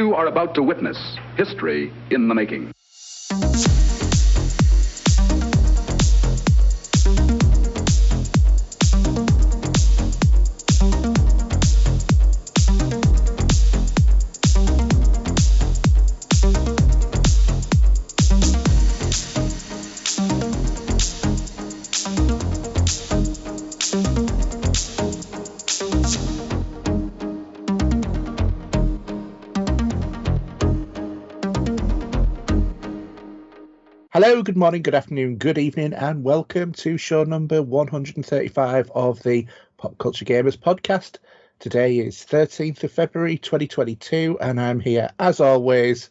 You are about to witness history in the making. Hello, good morning, good afternoon, good evening, and welcome to show number 135 of the Pop Culture Gamers podcast. Today is 13th of February 2022, and I'm here, as always,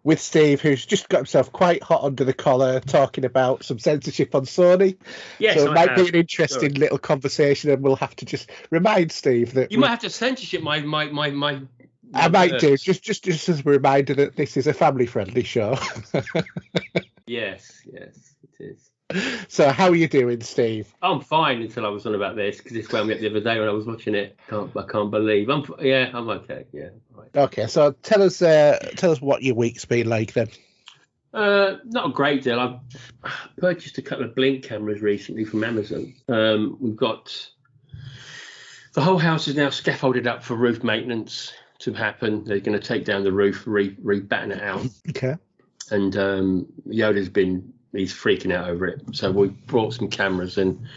with Steve, who's just got himself quite hot under the collar, talking about some censorship on Sony. Yes, so it might be an interesting little conversation, and we'll have to just remind Steve that... You might have to censorship my I might do, just as a reminder that this is a family-friendly show. Yes, it is. So how are you doing, Steve? I'm fine until I was on about this, because this wound me up the other day when I was watching it. I can't believe. I'm okay. Yeah. Right. Okay, so tell us what your week's been like then. Not a great deal. I've purchased a couple of Blink cameras recently from Amazon. We've got the whole house is now scaffolded up for roof maintenance to happen. They're going to take down the roof, re-batten it out. Okay. And he's freaking out over it. So we brought some cameras in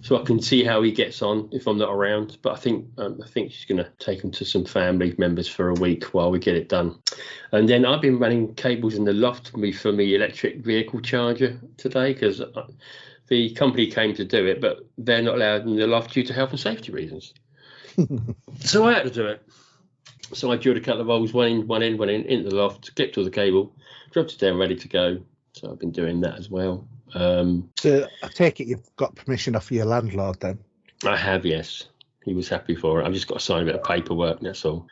so I can see how he gets on if I'm not around. But I think she's going to take him to some family members for a week while we get it done. And then I've been running cables in the loft for my electric vehicle charger today, because the company came to do it, but they're not allowed in the loft due to health and safety reasons. So I had to do it. So I drilled a couple of holes, one in, into the loft, clipped all the cable, dropped it down, ready to go. So I've been doing that as well. So I take it you've got permission off your landlord then? I have, yes. He was happy for it. I've just got to sign a bit of paperwork, that's all.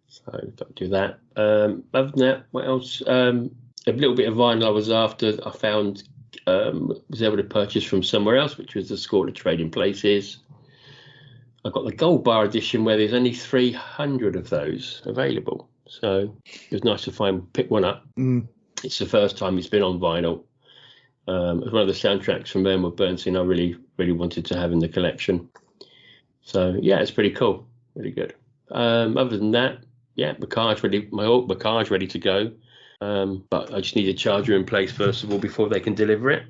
So I've got to do that. Other than that, what else? A little bit of vinyl I was after. I found, was able to purchase from somewhere else, which was the Score to Trading Places. I've got the Gold Bar edition where there's only 300 of those available. So it was nice to pick one up. Mm. It's the first time it's been on vinyl. It was one of the soundtracks from Bernard Bernstein I really, really wanted to have in the collection. So yeah, it's pretty cool, really good. Other than that, yeah, my car's ready. My car's ready to go. But I just need a charger in place first of all before they can deliver it.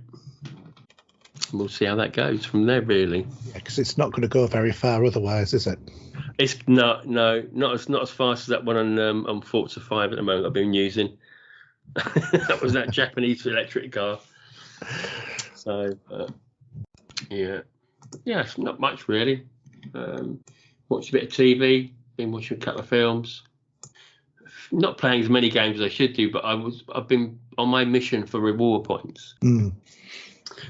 And we'll see how that goes from there, really. Yeah, because it's not going to go very far otherwise, is it? It's not as fast as that one on Forza 5 at the moment I've been using. That was that Japanese electric car. So yeah, it's not much really. Watched a bit of TV, been watching a couple of films. Not playing as many games as I should do, but I've been on my mission for reward points. Mm.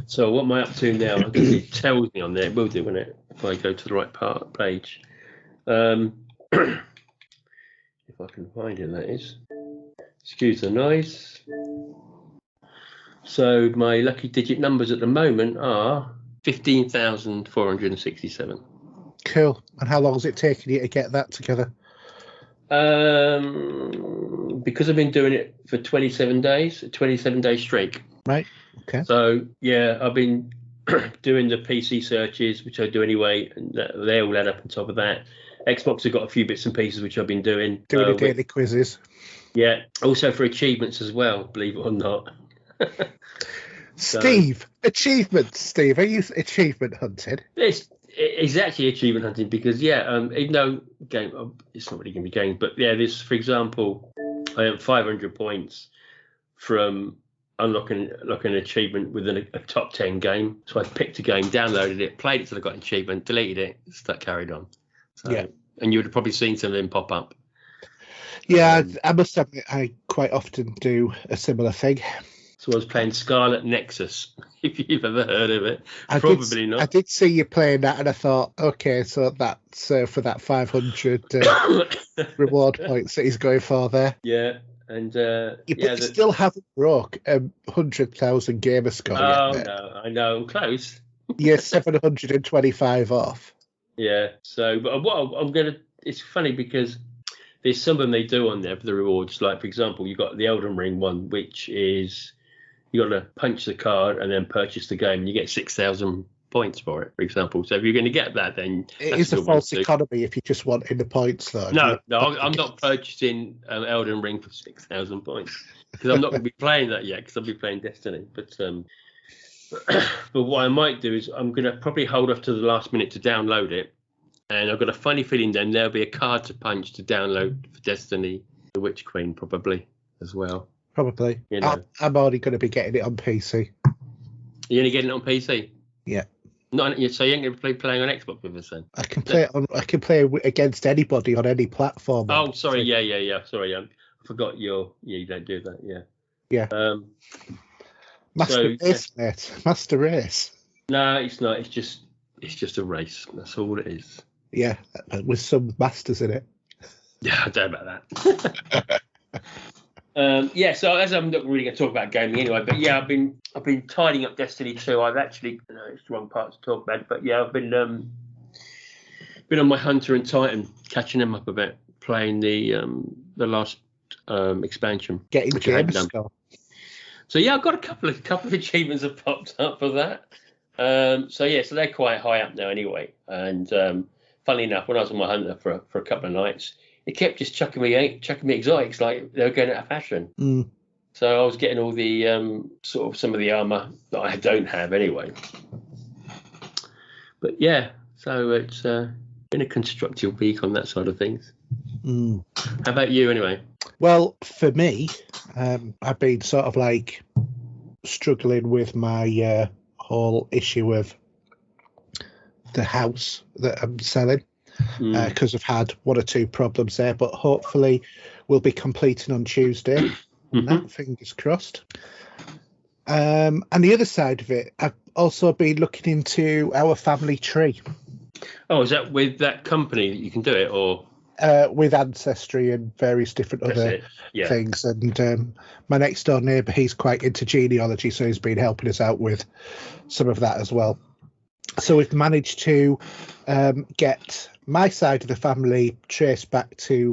So what am I up to now? Because it tells me on there. It will do, won't it? If I go to the right page. If I can find it, that is. Excuse the noise. So my lucky digit numbers at the moment are 15,467. Cool. And how long has it taken you to get that together? Because I've been doing it for 27 days, a 27-day streak. Right. Okay. So yeah, I've been doing the PC searches, which I do anyway, and they all add up on top of that. Xbox have got a few bits and pieces which I've been doing. Doing the daily quizzes. Yeah. Also for achievements as well, believe it or not. Steve, achievements. Steve, are you achievement hunted? It's exactly achievement hunting because even though it's not really going to be games, but yeah, this, for example, I have 500 points from unlocking an achievement within a top 10 game. So I picked a game, downloaded it, played it till I got an achievement, deleted it, carried on. So, yeah. And you would have probably seen some of them pop up. Yeah, I must admit, I quite often do a similar thing. So I was playing Scarlet Nexus, if you've ever heard of it. Probably not. I did see you playing that, and I thought, okay, so that's for that 500 reward points that he's going for there. Yeah, and you still haven't broke 100,000 gamer score yet. Oh no, I know, I'm close. You're 725 off. Yeah. So, but what I'm gonna, it's funny because there's some of them they do on there for the rewards. Like, for example, you've got the Elden Ring one, which is you got to punch the card and then purchase the game, and you get 6,000 points for it, for example. So if you're going to get that, then it is a false economy if you just want in the points, though. No, I'm not purchasing Elden Ring for 6,000 points because I'm not going to be playing that yet because I'll be playing Destiny. But what I might do is I'm going to probably hold off to the last minute to download it. And I've got a funny feeling then there'll be a card to punch to download for Destiny, the Witch Queen probably as well. Probably. You know. I'm already going to be getting it on PC. You're only getting it on PC? Yeah. So you ain't going to be playing on Xbox with us then? I can play against anybody on any platform. Oh, sorry. Yeah. Sorry, I forgot you don't do that. Yeah. Yeah. Master Race, mate. Master Race. No, it's not. It's just a race. That's all it is. Yeah, with some masters in it. Yeah, I don't know about that. So as I'm not really going to talk about gaming anyway, but yeah, I've been tidying up Destiny 2. I've actually, it's the wrong part to talk about, but yeah, I've been on my Hunter and Titan, catching them up a bit, playing the last expansion. Getting games done. So yeah, I've got a couple of achievements have popped up for that. So they're quite high up now anyway. And funnily enough, when I was on my Hunter for a couple of nights, it kept just chucking me exotics like they were going out of fashion. Mm. So I was getting all the sort of some of the armor that I don't have anyway. But yeah, so it's been a constructive week on that side of things. Mm. How about you anyway? Well, for me, I've been sort of like struggling with my whole issue of the house that I'm selling because I've had one or two problems there, but hopefully we'll be completing on Tuesday. That, fingers crossed. And the other side of it, I've also been looking into our family tree. Oh, is that with that company that you can do it, or with Ancestry and various different other things? And my next door neighbour, he's quite into genealogy, so he's been helping us out with some of that as well. So we've managed to get my side of the family traced back to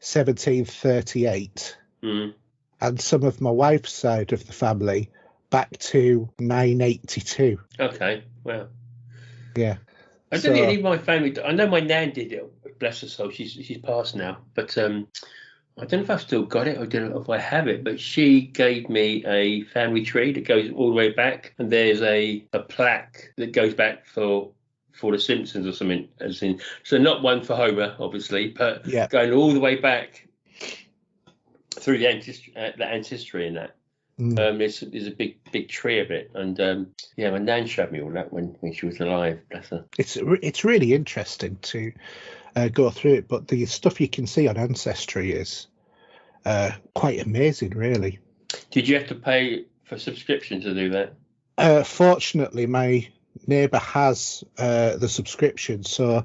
1738, and some of my wife's side of the family back to 982. Okay, wow. Yeah. I don't think any of my family. I know my nan did it. Bless her soul. She's passed now, but I don't know if I've still got it. I don't know if I have it. But she gave me a family tree that goes all the way back, and there's a plaque that goes back for the Simpsons or something. So not one for Homer, obviously, but going all the way back through the ancestry and that. There's a big tree of it, and my nan showed me all that when she was alive. Bless her. It's really interesting to go through it, but the stuff you can see on Ancestry is quite amazing, really. Did you have to pay for subscription to do that? Fortunately, my neighbour has the subscription, so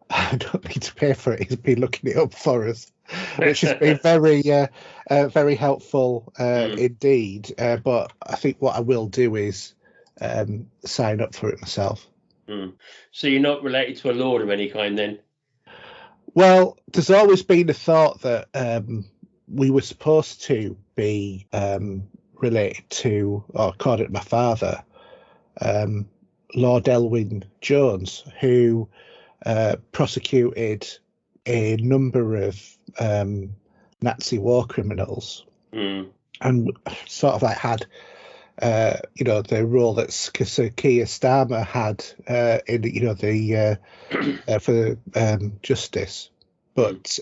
I don't need to pay for it. He's been looking it up for us, which has been very helpful indeed. But I think what I will do is sign up for it myself. So you're not related to a lord of any kind then? Well, there's always been a thought that we were supposed to be related to, or according to my father, Lord Elwyn Jones, who prosecuted a number of Nazi war criminals, and sort of like had the role that Sir Keir Starmer had in for justice, but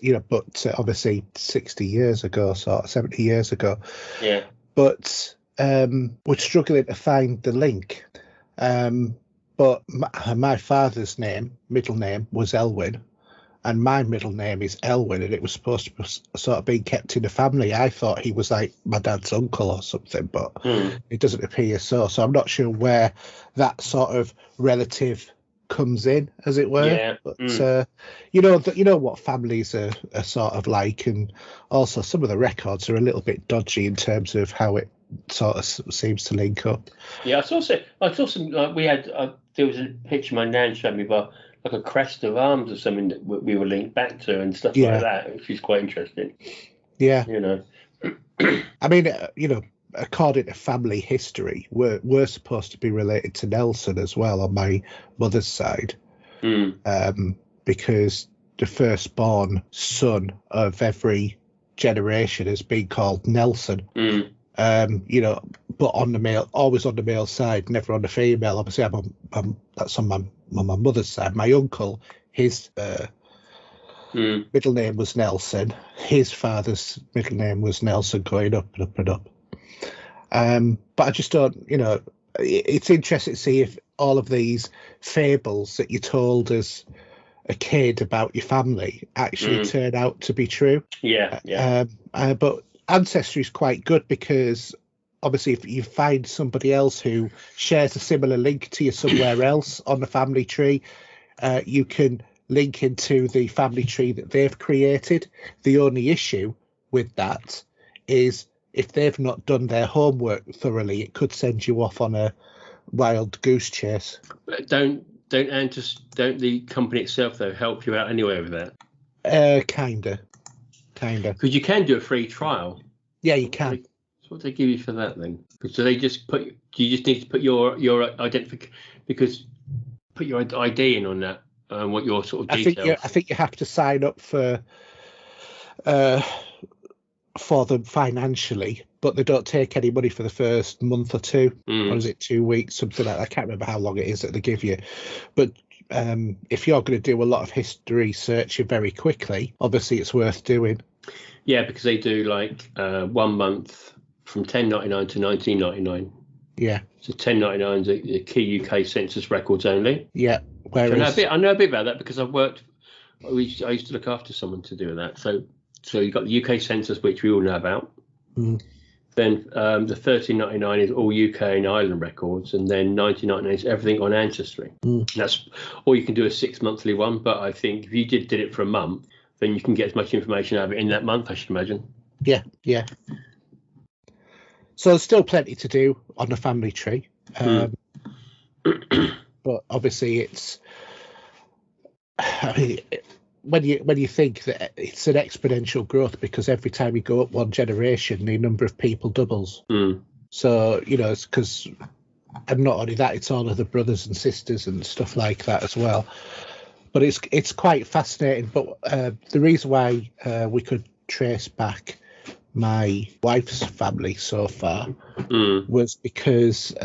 obviously 60 years ago, sort of 70 years ago. Yeah. But we're struggling to find the link. But my father's middle name was Elwyn, and my middle name is Elwyn, and it was supposed to be sort of being kept in the family. I thought he was like my dad's uncle or something, but it doesn't appear so. So I'm not sure where that sort of relative comes in, as it were. Yeah. But you know what families are sort of like, and also some of the records are a little bit dodgy in terms of how it sort of seems to link up. Yeah, I saw some. Like we had there was a picture my nan showed me, but like a crest of arms or something that we were linked back to and stuff like that, which is quite interesting. Yeah. You know. I mean, according to family history, we're supposed to be related to Nelson as well on my mother's side, because the firstborn son of every generation has been called Nelson. But always on the male side, never on the female. Obviously, that's on my mother's side. My uncle, his middle name was Nelson. His father's middle name was Nelson, going up and up and up. But I just don't, it's interesting to see if all of these fables that you told as a kid about your family actually turn out to be true. But Ancestry is quite good because obviously if you find somebody else who shares a similar link to you somewhere else on the family tree, you can link into the family tree that they've created. The only issue with that is if they've not done their homework thoroughly, it could send you off on a wild goose chase. Don't the company itself though help you out anyway with that? Kinda. Because you can do a free trial. Yeah, you can. So what do they give you for that then? So they just do you just need to put your identification, because put your ID in on that and what your sort of details. I think you have to sign up for them financially, but they don't take any money for the first month or two. Or is it 2 weeks, something like that? I can't remember how long it is that they give you. But if you're going to do a lot of history searching very quickly, obviously it's worth doing. Yeah, because they do like 1 month from $10.99 to $19.99. Yeah. So $10.99 is the key UK census records only. Yeah. Whereas... I know a bit about that because I used to look after someone to do that. So you've got the UK census, which we all know about. Then the $13.99 is all UK and Ireland records, and then $19.99 is everything on Ancestry. That's or you can do a 6 monthly one, but I think if you did it for a month, then you can get as much information out of it in that month, I should imagine. Yeah. So there's still plenty to do on the family tree, but obviously it's. I mean, when you think that it's an exponential growth, because every time you go up one generation, the number of people doubles. So it's because, and not only that, it's all of the brothers and sisters and stuff like that as well. But it's quite fascinating. But the reason why we could trace back my wife's family so far was because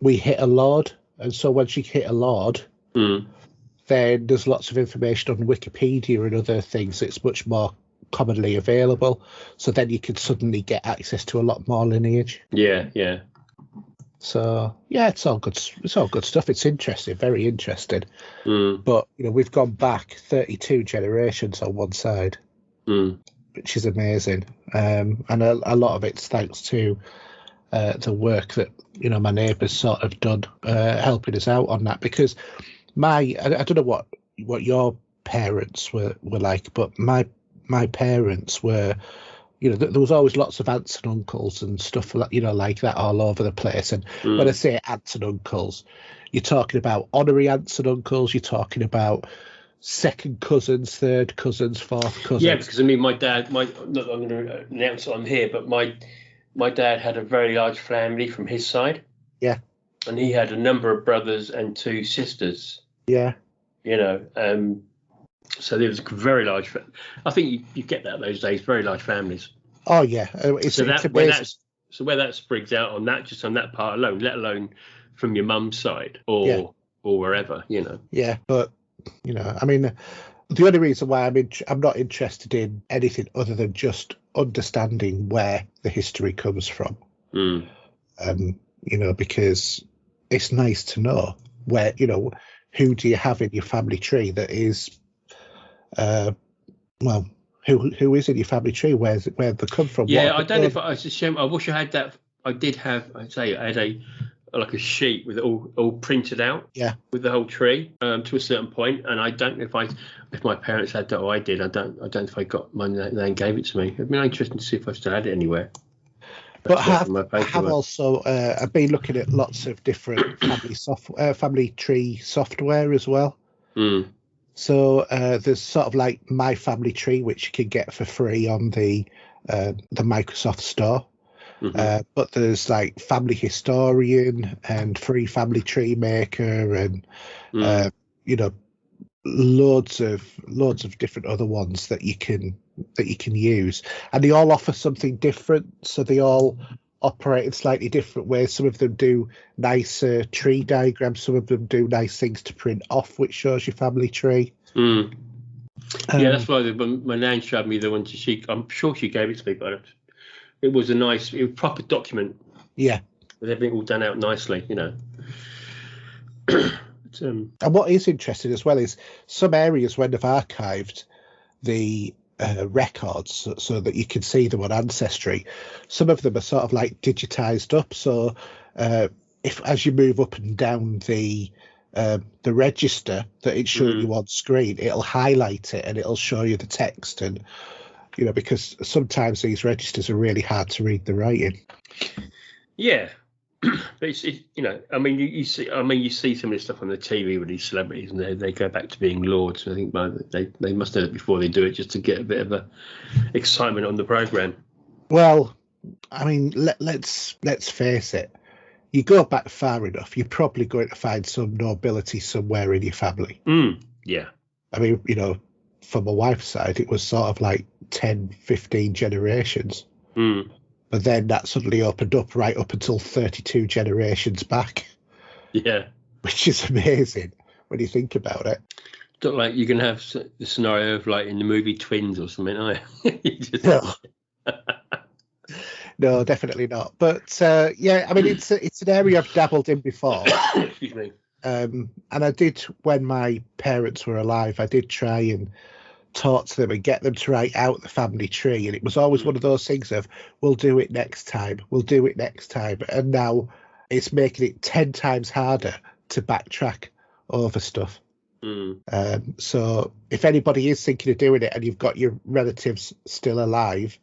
we hit a lord, and so when she hit a lord. Then there's lots of information on Wikipedia and other things that's much more commonly available. So then you can suddenly get access to a lot more lineage. Yeah. So yeah, it's all good. It's all good stuff. It's interesting, very interesting. But we've gone back 32 generations on one side, which is amazing. And a lot of it's thanks to the work that my neighbours sort of done, helping us out on that, because. I don't know what your parents were like, but my parents were, there was always lots of aunts and uncles and stuff like that all over the place. And when I say aunts and uncles, you're talking about honorary aunts and uncles. You're talking about second cousins, third cousins, fourth cousins. Yeah, because I mean, my dad. I'm going to announce it on here, but my dad had a very large family from his side. Yeah, and he had a number of brothers and 2 sisters. Yeah. So there was a very large. I think you get that those days. Very large families. Oh yeah, it's where that sprigs out on that, just on that part alone, let alone from your mum's side or wherever, Yeah, but I mean, the only reason why I'm not interested in anything other than just understanding where the history comes from. Because it's nice to know where who do you have in your family tree that is, who is in your family tree? Where they come from? Yeah, I don't know if it's a shame. I wish I had that. I did have. I had a sheet with it all printed out. Yeah. With the whole tree to a certain point, and I don't know if my parents had that or I did. I don't know if I got mine and gave it to me. It'd be interesting to see if I still had it anywhere. But I have also I've been looking at lots of different family tree software as well. Mm. So there's sort of like My Family Tree, which you can get for free on the Microsoft Store. Mm-hmm. But there's like Family Historian and Free Family Tree Maker, and you know, loads of different other ones that you can use, and they all offer something different. So they all operate in slightly different ways. Some of them do nice tree diagrams. Some of them do nice things to print off, which shows your family tree. Yeah, that's why when my nan showed me the one. I'm sure she gave it to me, but it was a proper document. Yeah, with everything all done out nicely, And what is interesting as well is some areas when they've archived the records so that you can see them on Ancestry, some of them are sort of like digitized up. So if as you move up and down the register that it's showing you on screen, it'll highlight it and it'll show you the text. And because sometimes these registers are really hard to read the writing. Yeah. But it's you see some of this stuff on the TV with these celebrities, and they go back to being lords. I think they must know it before they do it, just to get a bit of a excitement on the program. Well, I mean, let's face it. You go back far enough, you're probably going to find some nobility somewhere in your family. Yeah. I mean, from my wife's side, it was sort of like 10, 15 generations. But then that suddenly opened up right up until 32 generations back. Yeah. Which is amazing when you think about it. Not like you can have the scenario of like in the movie Twins or something, are you? No, definitely not. But yeah, I mean, it's an area I've dabbled in before. Excuse me. And I did, when my parents were alive, I did try and talk to them and get them to write out the family tree, and it was always one of those things of we'll do it next time, and now it's making it 10 times harder to backtrack over stuff. So if anybody is thinking of doing it and you've got your relatives still alive,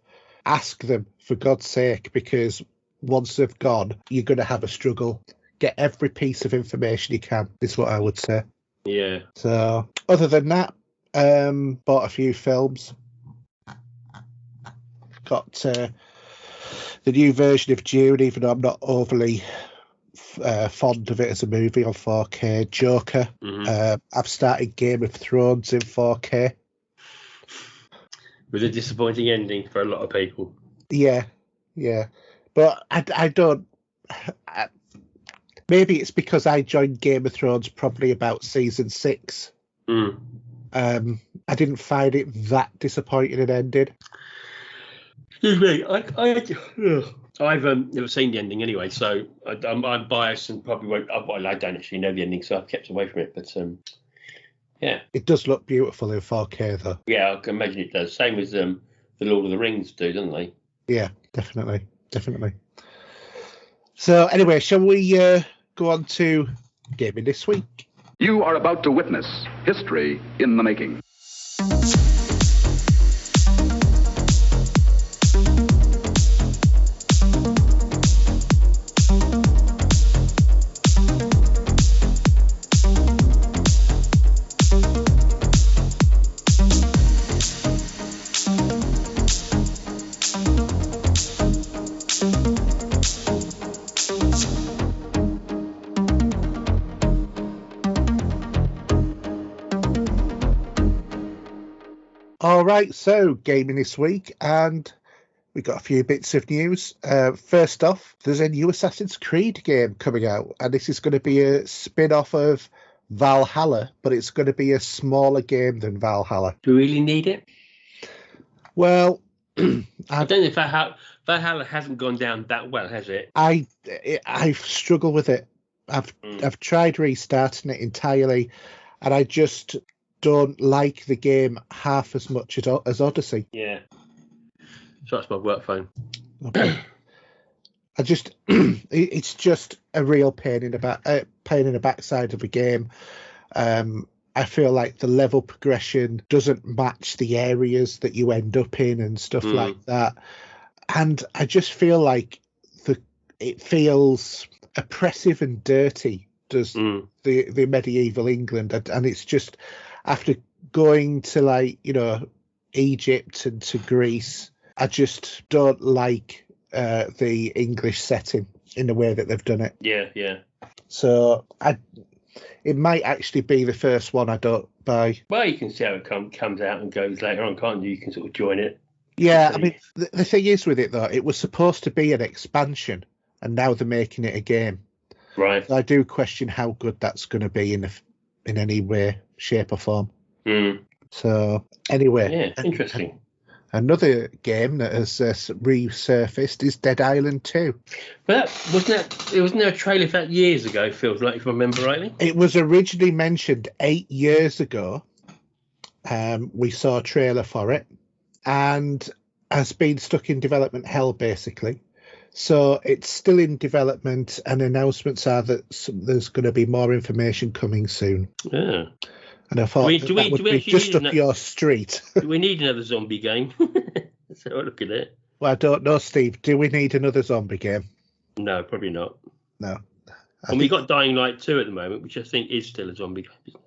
ask them for God's sake, because once they've gone, you're going to have a struggle. Get every piece of information you can, is what I would say. Yeah. So other than that, bought a few films. Got the new version of Dune, even though I'm not overly fond of it as a movie, on 4K. Joker. I've started Game of Thrones in 4K. With a disappointing ending for a lot of people. Yeah. But I don't... maybe it's because I joined Game of Thrones probably about season 6. I didn't find it that disappointing an ending. Excuse me, I've never seen the ending anyway, so I'm biased and probably won't. I don't actually know the ending, so I've kept away from it. But yeah, it does look beautiful in 4K though. Yeah, I can imagine it does. Same as the Lord of the Rings do, don't they? Yeah, definitely. So anyway, shall we go on to gaming this week? You are about to witness history in the making. All right, so gaming this week, and we've got a few bits of news. First off, there's a new Assassin's Creed game coming out, and this is going to be a spin-off of Valhalla, but it's going to be a smaller game than Valhalla. Do we really need it? Well, I don't know if Valhalla hasn't gone down that well, has it? I've struggled with it. I've tried restarting it entirely, and I just don't like the game half as much as Odyssey. Yeah. So that's my work phone. Okay. It's just a real pain in the backside of a game. I feel like the level progression doesn't match the areas that you end up in and stuff like that. And I just feel like it feels oppressive and dirty, does the medieval England, and it's just after going to like Egypt and to Greece, I just don't like the English setting in the way that they've done it. Yeah. So it might actually be the first one I don't buy. Well, you can see how it comes out and goes later on, can't you? You can sort of join it. Yeah, I mean, the thing is with it, though, it was supposed to be an expansion, and now they're making it a game. Right. So I do question how good that's going to be in any way, shape or form. So, anyway. Yeah, interesting. Another game that has resurfaced is Dead Island 2. But wasn't there a trailer for that years ago, feels like, if I remember rightly? It was originally mentioned 8 years ago. We saw a trailer for it, and has been stuck in development hell, basically. So it's still in development, and announcements are that there's going to be more information coming soon. Yeah. And I thought that would be just up your street. Do we need another zombie game? Let's have a look at it. Well, I don't know, Steve. Do we need another zombie game? No, probably not. No. And we've got Dying Light 2 at the moment, which I think is still a zombie game, isn't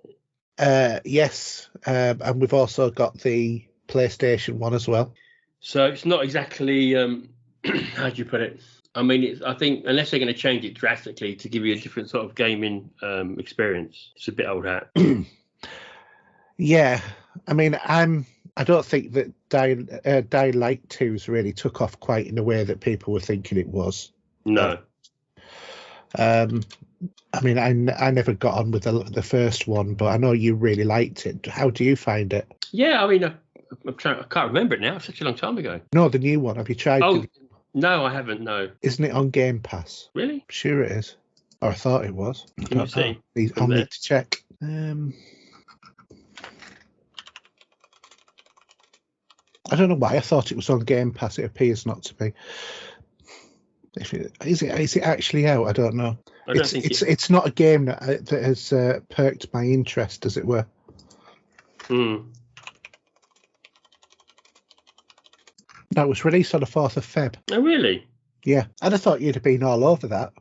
it? Yes. And we've also got the PlayStation 1 as well. So it's not exactly, how do you put it? I mean, I think unless they're going to change it drastically to give you a different sort of gaming experience, it's a bit old hat. Yeah, I mean, I don't think that Dying Light 2's really took off quite in the way that people were thinking it was. No. I mean, I never got on with the first one, but I know you really liked it. How do you find it? Yeah, I mean, I can't remember it now. It's such a long time ago. No, the new one. Have you tried? No, I haven't. No. Isn't it on Game Pass? Really? I'm sure it is. Or I thought it was. Can you see? I'll need to check. I don't know why I thought it was on Game Pass. It appears not to be. Is it actually out? I don't know. It's not a game that has perked my interest, as it were. That was released on the 4th of Feb. Oh, really? Yeah, and I thought you'd have been all over that.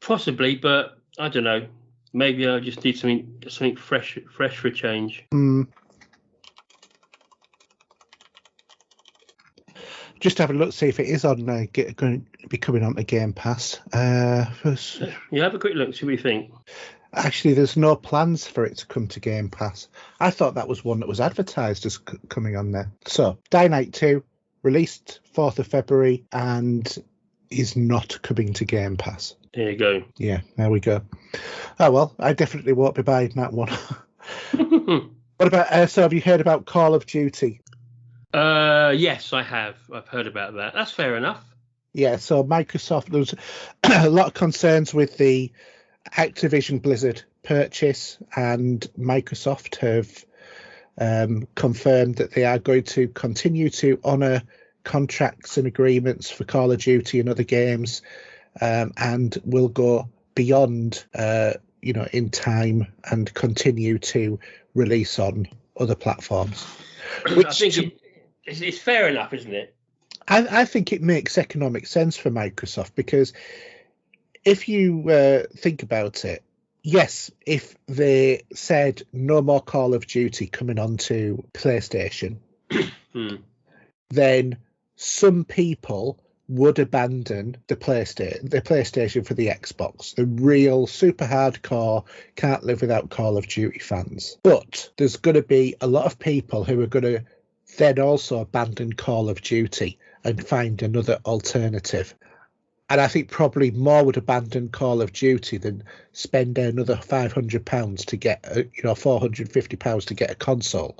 Possibly, but I don't know. Maybe I just need something fresh for a change. Just have a look, see if it is on going to be coming on to Game Pass. You have a quick look, see what you think. Actually, there's no plans for it to come to Game Pass. I thought that was one that was advertised as coming on there. So, Dying Light 2, released 4th of February, and is not coming to Game Pass. There you go. Yeah, there we go. Oh, well, I definitely won't be buying that one. What about, so have you heard about Call of Duty? Yes, I have. I've heard about that. That's fair enough. Yeah, so Microsoft, there was a lot of concerns with the Activision Blizzard purchase, and Microsoft have confirmed that they are going to continue to honour contracts and agreements for Call of Duty and other games, and will go beyond, in time and continue to release on other platforms. Which I think it's fair enough, isn't it? I think it makes economic sense for Microsoft, because if you think about it, yes, if they said no more Call of Duty coming onto PlayStation, then some people would abandon the PlayStation for the Xbox, the real super hardcore, can't live without Call of Duty fans. But there's going to be a lot of people who are going to then also abandon Call of Duty and find another alternative. And I think probably more would abandon Call of Duty than spend another £500 to get, £450 to get a console.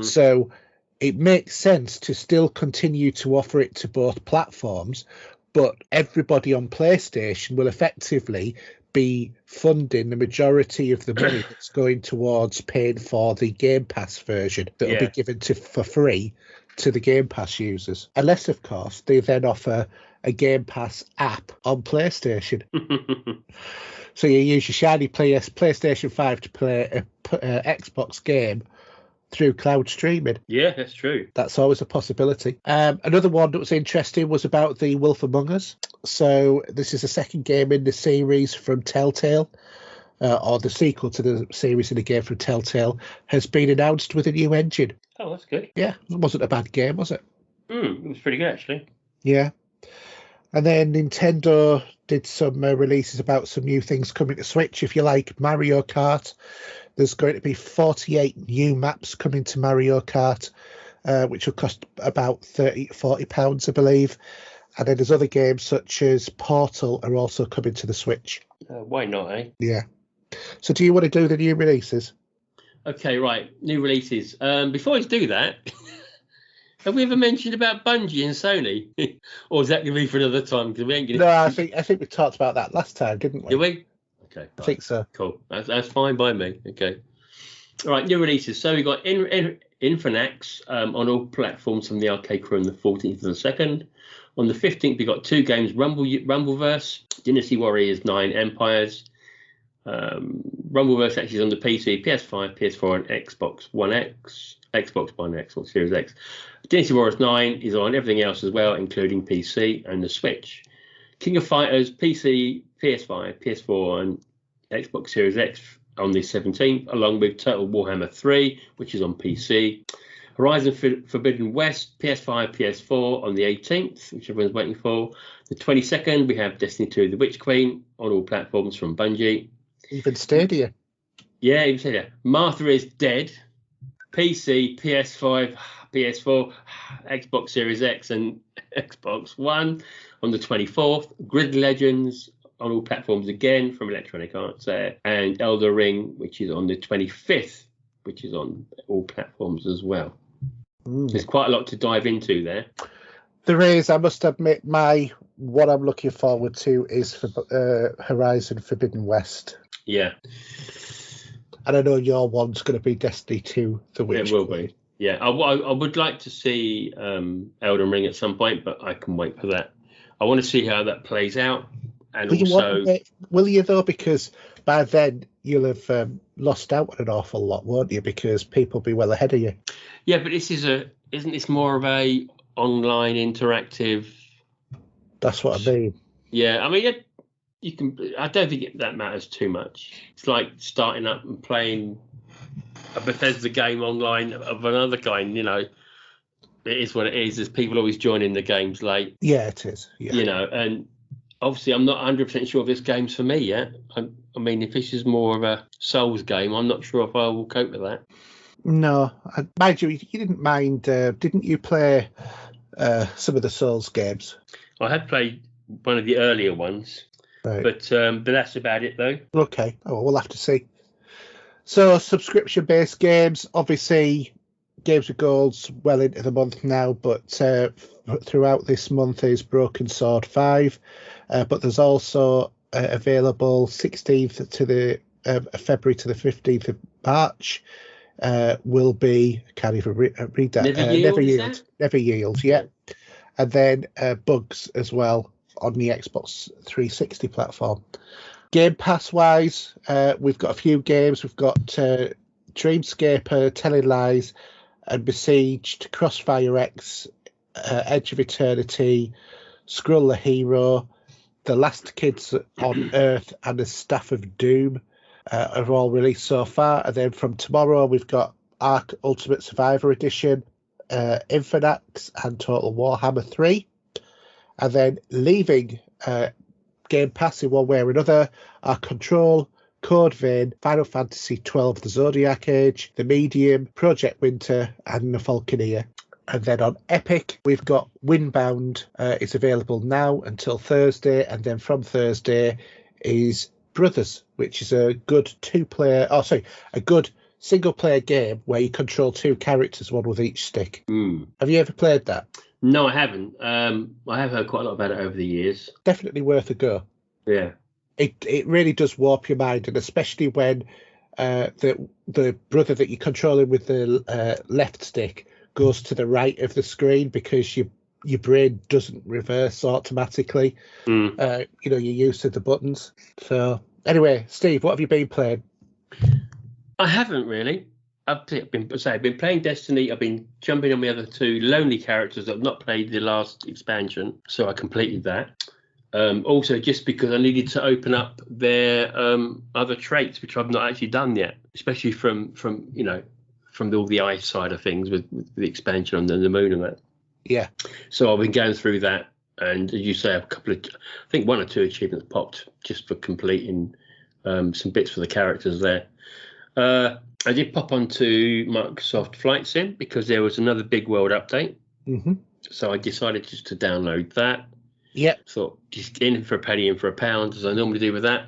So it makes sense to still continue to offer it to both platforms, but everybody on PlayStation will effectively be funding the majority of the money that's going towards paying for the Game Pass version that will be given for free to the Game Pass users. Unless, of course, they then offer a Game Pass app on PlayStation. So you use your shiny PlayStation 5 to play a Xbox game through cloud streaming. Yeah, that's true. That's always a possibility. Another one that was interesting was about the Wolf Among Us. So this is the second game in the series from Telltale. or the sequel to the series in the game from Telltale, has been announced with a new engine. Oh, that's good. Yeah, it wasn't a bad game, was it? It was pretty good, actually. Yeah. And then Nintendo did some releases about some new things coming to Switch. If you like Mario Kart, there's going to be 48 new maps coming to Mario Kart, which will cost about £30-40, I believe. And then there's other games such as Portal are also coming to the Switch. Why not, eh? Yeah. So do you want to do the new releases? Okay, right. New releases. Before I do that, have we ever mentioned about Bungie and Sony? Or is that going to be for another time? Because we ain't going to... No, I think we talked about that last time, didn't we? Did we? Okay. Right. I think so. Cool. That's fine by me. Okay. All right, new releases. So we got Infinix on all platforms from the Arcade Crew on the 14th of the 2nd. On the 15th, we got 2 games, Rumbleverse, Dynasty Warriors 9 Empires. Rumbleverse actually is on the PC, PS5, PS4, and Xbox One X, Xbox Series X. Dynasty Warriors 9 is on everything else as well, including PC and the Switch. King of Fighters, PC, PS5, PS4, and Xbox Series X on the 17th, along with Total Warhammer 3, which is on PC. Horizon Forbidden West, PS5, PS4 on the 18th, which everyone's waiting for. The 22nd, we have Destiny 2, The Witch Queen on all platforms from Bungie. Even Stadia. Yeah, even Stadia. Martha is Dead, PC, PS5, PS4, Xbox Series X, and Xbox One on the 24th. Grid Legends on all platforms again from Electronic Arts there. And Elder Ring, which is on the 25th, which is on all platforms as well. There's quite a lot to dive into there. There is, I must admit, what I'm looking forward to is for Horizon Forbidden West. Yeah. And I know your one's going to be Destiny 2, The Witch. It will be. Yeah, I would like to see Elden Ring at some point, but I can wait for that. I want to see how that plays out. And will you though? Because by then you'll have lost out on an awful lot, won't you? Because people will be well ahead of you. Yeah, but isn't this more of a online interactive? That's what I mean. Yeah, I mean, you can. I don't think that matters too much. It's like starting up and playing a Bethesda game online of another kind. You know, it is what it is. There's people always joining the games late. Yeah, it is. Yeah. You know, and obviously, I'm not 100% sure if this game's for me yet. I mean, if this is more of a Souls game, I'm not sure if I will cope with that. No, mind you didn't mind, didn't you play some of the Souls games? I had played one of the earlier ones, right. but that's about it, though. Okay, we'll have to see. So, subscription-based games, obviously, Games with Gold's well into the month now, but throughout this month is Broken Sword 5, but there's also available 16th to the February to the 15th of March. Will be, can't even read that. Never Yield, yeah. And then Bugs as well on the Xbox 360 platform. Game Pass wise, we've got a few games. We've got Dreamscaper, Telling Lies, and Besieged, Crossfire X, Edge of Eternity, Skrull the Hero, The Last Kids on Earth, and The Staff of Doom. Are all released so far, and then from tomorrow we've got Ark Ultimate Survivor Edition, Infinix, and Total Warhammer 3, and then leaving Game Pass in one way or another are Control, Code Vein, Final Fantasy XII: The Zodiac Age, The Medium, Project Winter, and The Falconeer. And then on Epic, we've got Windbound. It's available now until Thursday, and then from Thursday is Brothers, which is a good a good single-player game where you control 2 characters, one with each stick. Have you ever played that? No, I haven't. I have heard quite a lot about it over the years. Definitely worth a go. Yeah. It really does warp your mind, and especially when the brother that you're controlling with the left stick goes to the right of the screen because your brain doesn't reverse automatically. You're used to the buttons. So anyway, Steve, what have you been playing? I haven't really. I've been playing Destiny. I've been jumping on the other 2 lonely characters that I've not played the last expansion, so I completed that. Also, just because I needed to open up their other traits, which I've not actually done yet, especially from all the ice side of things with the expansion on the moon and that. Yeah. So I've been going through that, and as you say, I think 1 or 2 achievements popped just for completing some bits for the characters there. I did pop onto Microsoft Flight Sim because there was another big world update. Mm-hmm. So I decided just to download that. Yeah. Thought just in for a penny, in for a pound, as I normally do with that.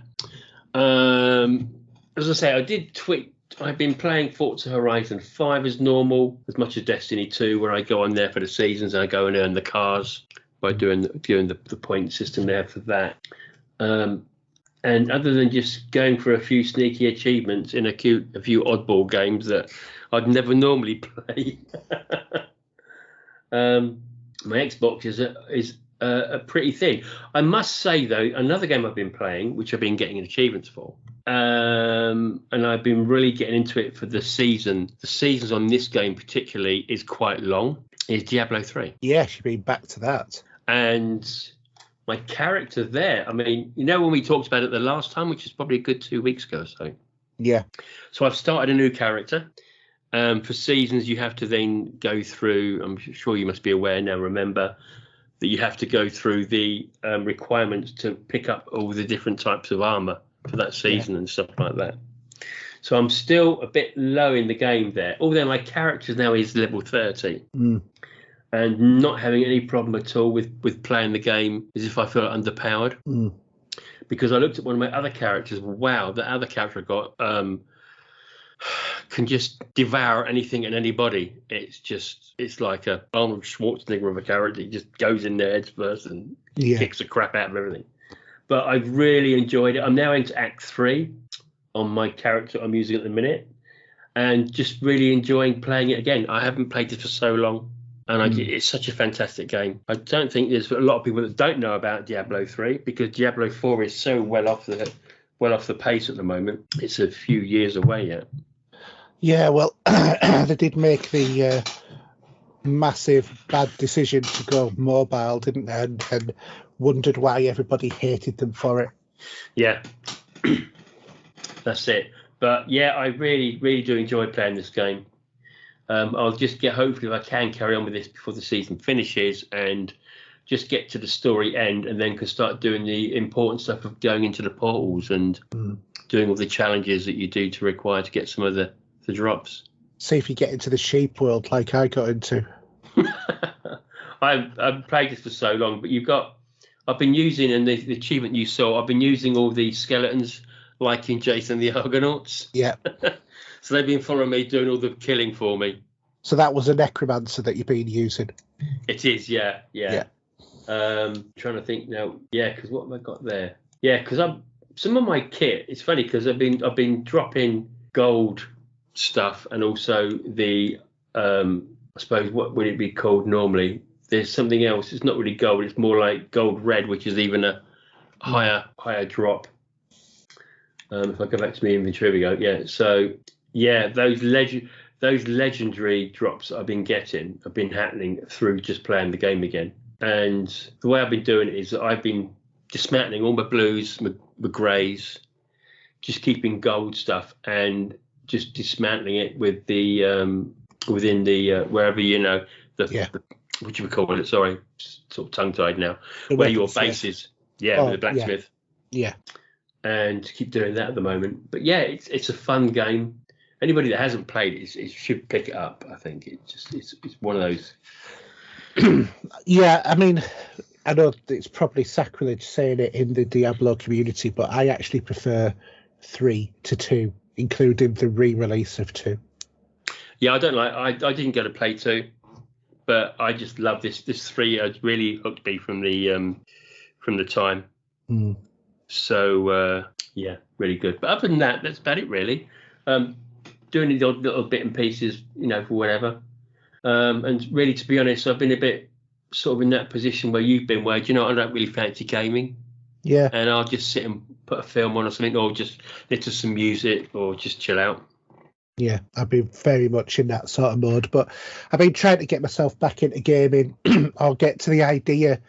As I say, I did tweet. I've been playing Forza Horizon 5 as normal, as much as Destiny 2, where I go on there for the seasons and I go and earn the cars by doing the point system there for that. And other than just going for a few sneaky achievements in a few oddball games that I'd never normally play, my Xbox is a pretty thin. I must say, though, another game I've been playing, which I've been getting achievements for, and I've been really getting into it for the season. The seasons on this game particularly is quite long, is Diablo 3. Yes, you've been back to that. And my character there, I mean, when we talked about it the last time, which is probably a good 2 weeks ago or so. Yeah. So I've started a new character. For seasons, you have to then go through, I'm sure you must be aware now, remember, that you have to go through the requirements to pick up all the different types of armor for that season and stuff like that. So I'm still a bit low in the game there, although my character now is level 30. And not having any problem at all with playing the game as if I feel underpowered. Because I looked at one of my other characters. Wow, that other character I got can just devour anything and anybody. It's like a Arnold Schwarzenegger of a character. He just goes in there heads first and kicks the crap out of everything. But I've really enjoyed it. I'm now into Act 3 on my character I'm using at the minute, and just really enjoying playing it again. I haven't played it for so long. And it's such a fantastic game. I don't think there's a lot of people that don't know about Diablo 3 because Diablo 4 is so well off the pace at the moment. It's a few years away yet. Yeah, well, they did make the massive bad decision to go mobile, didn't they? And wondered why everybody hated them for it. Yeah, that's it. But yeah, I really, really do enjoy playing this game. I'll just hopefully if I can carry on with this before the season finishes and just get to the story end and then can start doing the important stuff of going into the portals and doing all the challenges that you do to require to get some of the drops. See if you get into the sheep world like I got into. I've played this for so long, but I've been using, and the achievement you saw, I've been using all the skeletons like in Jason the Argonauts. Yeah. So they've been following me, doing all the killing for me. So that was a necromancer that you've been using? It is, yeah. Trying to think now. Yeah, because what have I got there? Yeah, because some of my kit. It's funny because I've been dropping gold stuff and also the I suppose what would it be called normally? There's something else. It's not really gold. It's more like gold red, which is even a higher drop. If I go back to my inventory, we go. Yeah, so. Yeah, those legendary drops I've been getting have been happening through just playing the game again. And the way I've been doing it is that I've been dismantling all my blues, my greys, just keeping gold stuff and just dismantling it with the within the wherever the what do we call it? Sorry, sort of tongue tied now. Where your base is, with the blacksmith. Yeah. And keep doing that at the moment. But yeah, it's a fun game. Anybody that hasn't played it should pick it up. I think it's one of those. Yeah, I mean, I know it's probably sacrilege saying it in the Diablo community, but I actually prefer 3 to 2, including the re-release of 2. Yeah, I don't like. I didn't get to play 2, but I just love this. This 3 has really hooked me from the time. So yeah, really good. But other than that, that's about it really. Doing the odd little bit and pieces, for whatever. And really, to be honest, I've been a bit sort of in that position where you've been, where I don't really fancy gaming. Yeah. And I'll just sit and put a film on or something, or just listen to some music, or just chill out. Yeah, I've been very much in that sort of mode, but I've been trying to get myself back into gaming. I'll get to the idea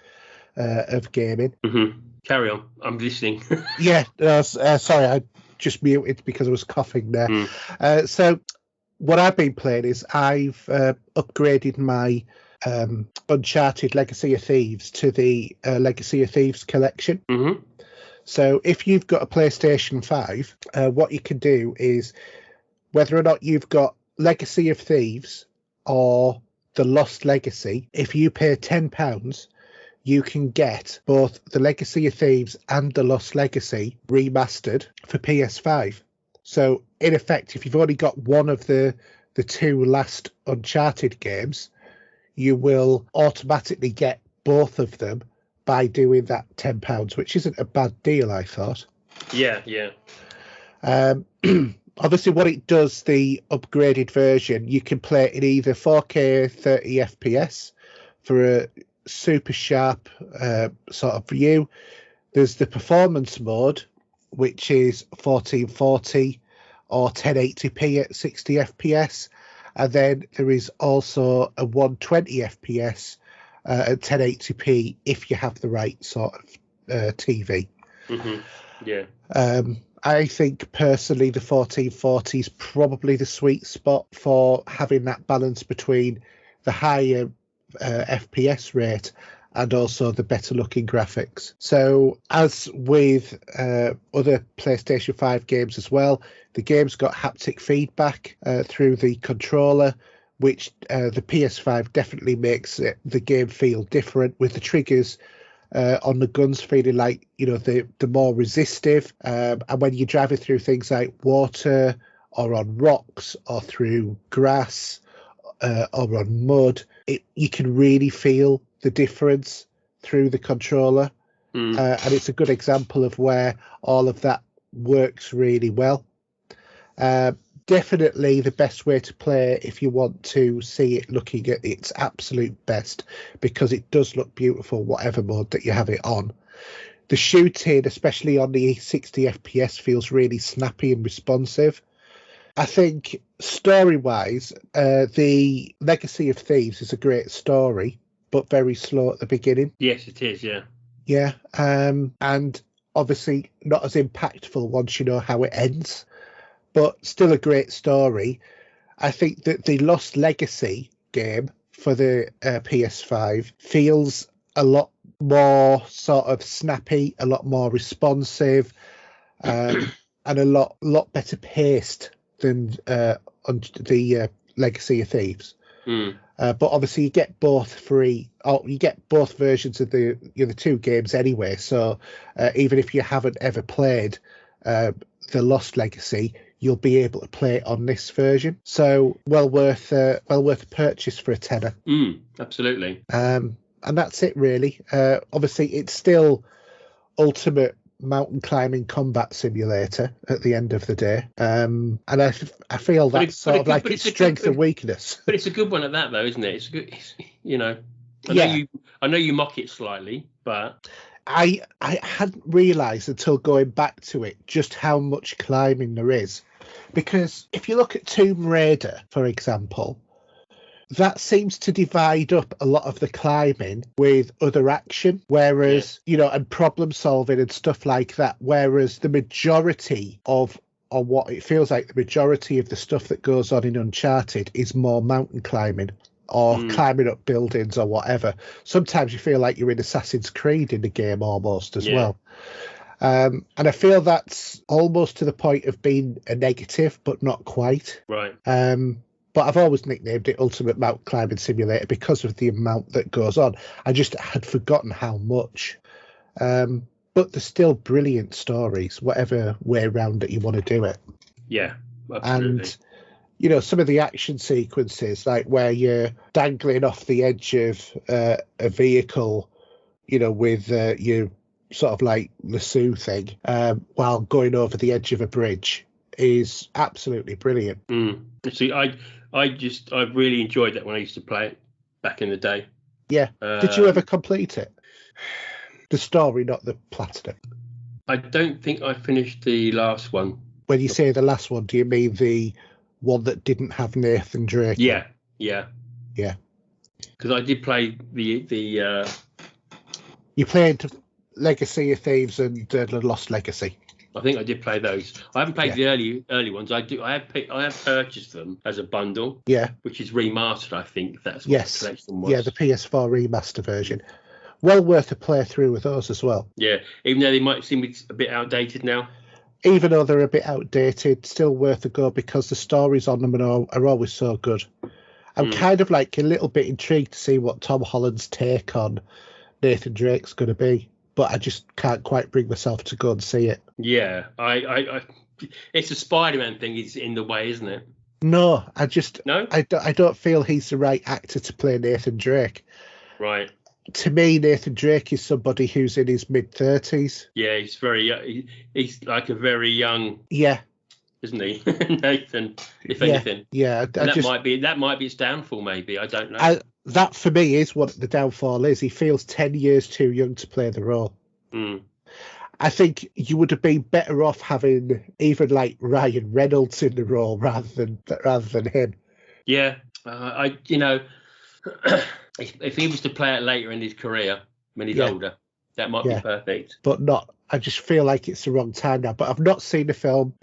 of gaming. Mm-hmm. Carry on. I'm listening. Yeah, sorry, I just muted because I was coughing there. So what I've been playing is I've upgraded my Uncharted Legacy of Theives to the Legacy of Theives collection. Mm-hmm. So if you've got a PlayStation 5, what you can do is, whether or not you've got Legacy of Thieves or the Lost Legacy, if you pay £10, you can get both the Legacy of Thieves and the Lost Legacy remastered for PS5. So in effect, if you've only got one of the two last Uncharted games, you will automatically get both of them by doing that £10, which isn't a bad deal, I thought. Yeah. Obviously, what it does, the upgraded version, you can play it in either 4K 30 FPS for a super sharp sort of view. There's the performance mode, which is 1440 or 1080p at 60 FPS. And then there is also a 120 FPS at 1080p if you have the right sort of TV. Mm-hmm. Yeah. I think personally the 1440 is probably the sweet spot for having that balance between the higher FPS rate and also the better looking graphics. So as with other PlayStation 5 games as well, the game's got haptic feedback through the controller, which the PS5 definitely makes the game feel different, with the triggers on the guns feeling like, the more resistive. And when you're driving through things like water or on rocks or through grass or on mud, you can really feel the difference through the controller. And it's a good example of where all of that works really well. Definitely the best way to play if you want to see it looking at its absolute best, because it does look beautiful whatever mode that you have it on. The shooting, especially on the 60 FPS, feels really snappy and responsive. I think story-wise, the Legacy of Thieves is a great story, but very slow at the beginning. Yes, it is, yeah. Yeah, and obviously not as impactful once you know how it ends, but still a great story. I think that the Lost Legacy game for the PS5 feels a lot more sort of snappy, a lot more responsive, and a lot better paced than the Legacy of Thieves. But obviously you get both free. You get both versions of the two games anyway. So even if you haven't ever played the Lost Legacy, you'll be able to play it on this version. So well worth a purchase for a tenner. Absolutely. And that's it really. Obviously it's still ultimate mountain climbing combat simulator at the end of the day. And I feel that's sort of like its strength and weakness. But it's a good one at that, though, isn't it? It's good. I know you mock it slightly, but I hadn't realised until going back to it just how much climbing there is. Because if you look at Tomb Raider, for example, that seems to divide up a lot of the climbing with other action, whereas, and problem solving and stuff like that, whereas the majority of, or what it feels like the majority of the stuff that goes on in Uncharted is more mountain climbing or climbing up buildings or whatever. Sometimes you feel like you're in Assassin's Creed in the game almost as well. And I feel that's almost to the point of being a negative, but not quite. Right. But I've always nicknamed it Ultimate Mountain Climbing Simulator because of the amount that goes on. I just had forgotten how much. But there's still brilliant stories, whatever way around that you want to do it. Yeah, absolutely. And, some of the action sequences, like where you're dangling off the edge of a vehicle, with your sort of like lasso thing, while going over the edge of a bridge, is absolutely brilliant. See, I really enjoyed that when I used to play it back in the day. Yeah. Did you ever complete it? The story, not the platinum. I don't think I finished the last one. When you say the last one, do you mean the one that didn't have Nathan Drake? Yeah. Because I did play the You played Legacy of Thieves and The Lost Legacy. I think I did play those. I haven't played the early ones. I have purchased them as a bundle. Yeah. Which is remastered, I think. That's what the collection was. Yeah, the PS4 remaster version. Well worth a playthrough with those as well. Yeah, even though they might seem a bit outdated now. Even though they're a bit outdated, still worth a go because the stories on them are always so good. I'm kind of like a little bit intrigued to see what Tom Holland's take on Nathan Drake's going to be, but I just can't quite bring myself to go and see it. Yeah, I it's a Spider-Man thing. It's in the way, isn't it? No, No? I don't feel he's the right actor to play Nathan Drake. Right. To me, Nathan Drake is somebody who's in his mid-30s. Yeah, he's very. He's like a very young. Yeah. Isn't he, Nathan? If anything. Yeah. That might be its downfall. Maybe I don't know. That for me is what the downfall is. He feels 10 years too young to play the role. I think you would have been better off having even like Ryan Reynolds in the role rather than him. Yeah, if he was to play it later in his career when he's older, that might be perfect. But not. I just feel like it's the wrong time now. But I've not seen the film,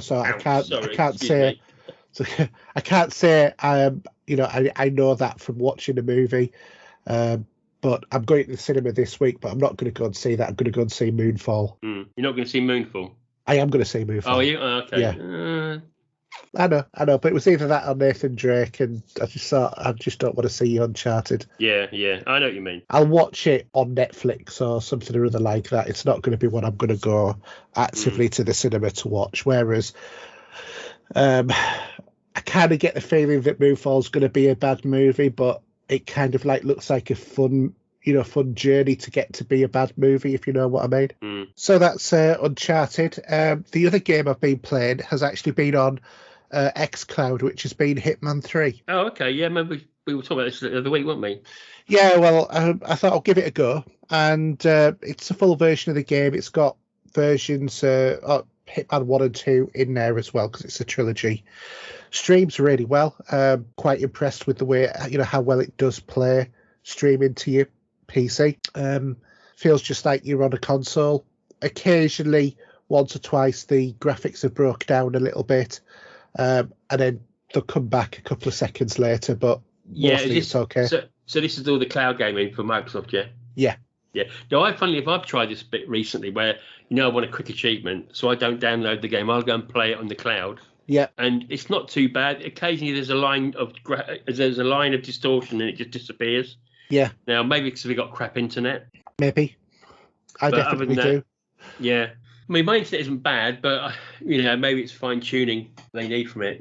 so I can't say. So I can't say I know that from watching the movie. But I'm going to the cinema this week, but I'm not going to go and see that. I'm going to go and see Moonfall. You're not going to see Moonfall? I am going to see Moonfall. Oh, are you? Oh, okay. Yeah. I know, but it was either that or Nathan Drake, and I just don't want to see Uncharted. Yeah, I know what you mean. I'll watch it on Netflix or something or other like that. It's not going to be one I'm going to go actively to the cinema to watch. Whereas, I kind of get the feeling that Moonfall's going to be a bad movie, but it kind of like looks like a fun journey to get to be a bad movie, if you know what I mean. So that's Uncharted. The other game I've been playing has actually been on Xcloud, which has been Hitman 3. Oh, okay. Yeah, maybe we were talking about this the other week, weren't we? Yeah, well, I thought I'll give it a go. And it's a full version of the game. It's got versions Hitman 1 and 2 in there as well, because it's a trilogy. Streams really well. Quite impressed with the way, how well it does play streaming to your PC. Feels just like you're on a console. Occasionally, once or twice, the graphics have broke down a little bit, and then they'll come back a couple of seconds later, but mostly it's okay. So this is all the cloud gaming for Microsoft, yeah? Yeah. No, I've tried this bit recently where, I want a quick achievement, so I don't download the game. I'll go and play it on the cloud. Yeah. And it's not too bad. Occasionally there's a line of distortion and it just disappears. Yeah. Now, maybe because we got crap internet. Maybe. I definitely do. Yeah. I mean, my internet isn't bad, but, maybe it's fine tuning they need from it,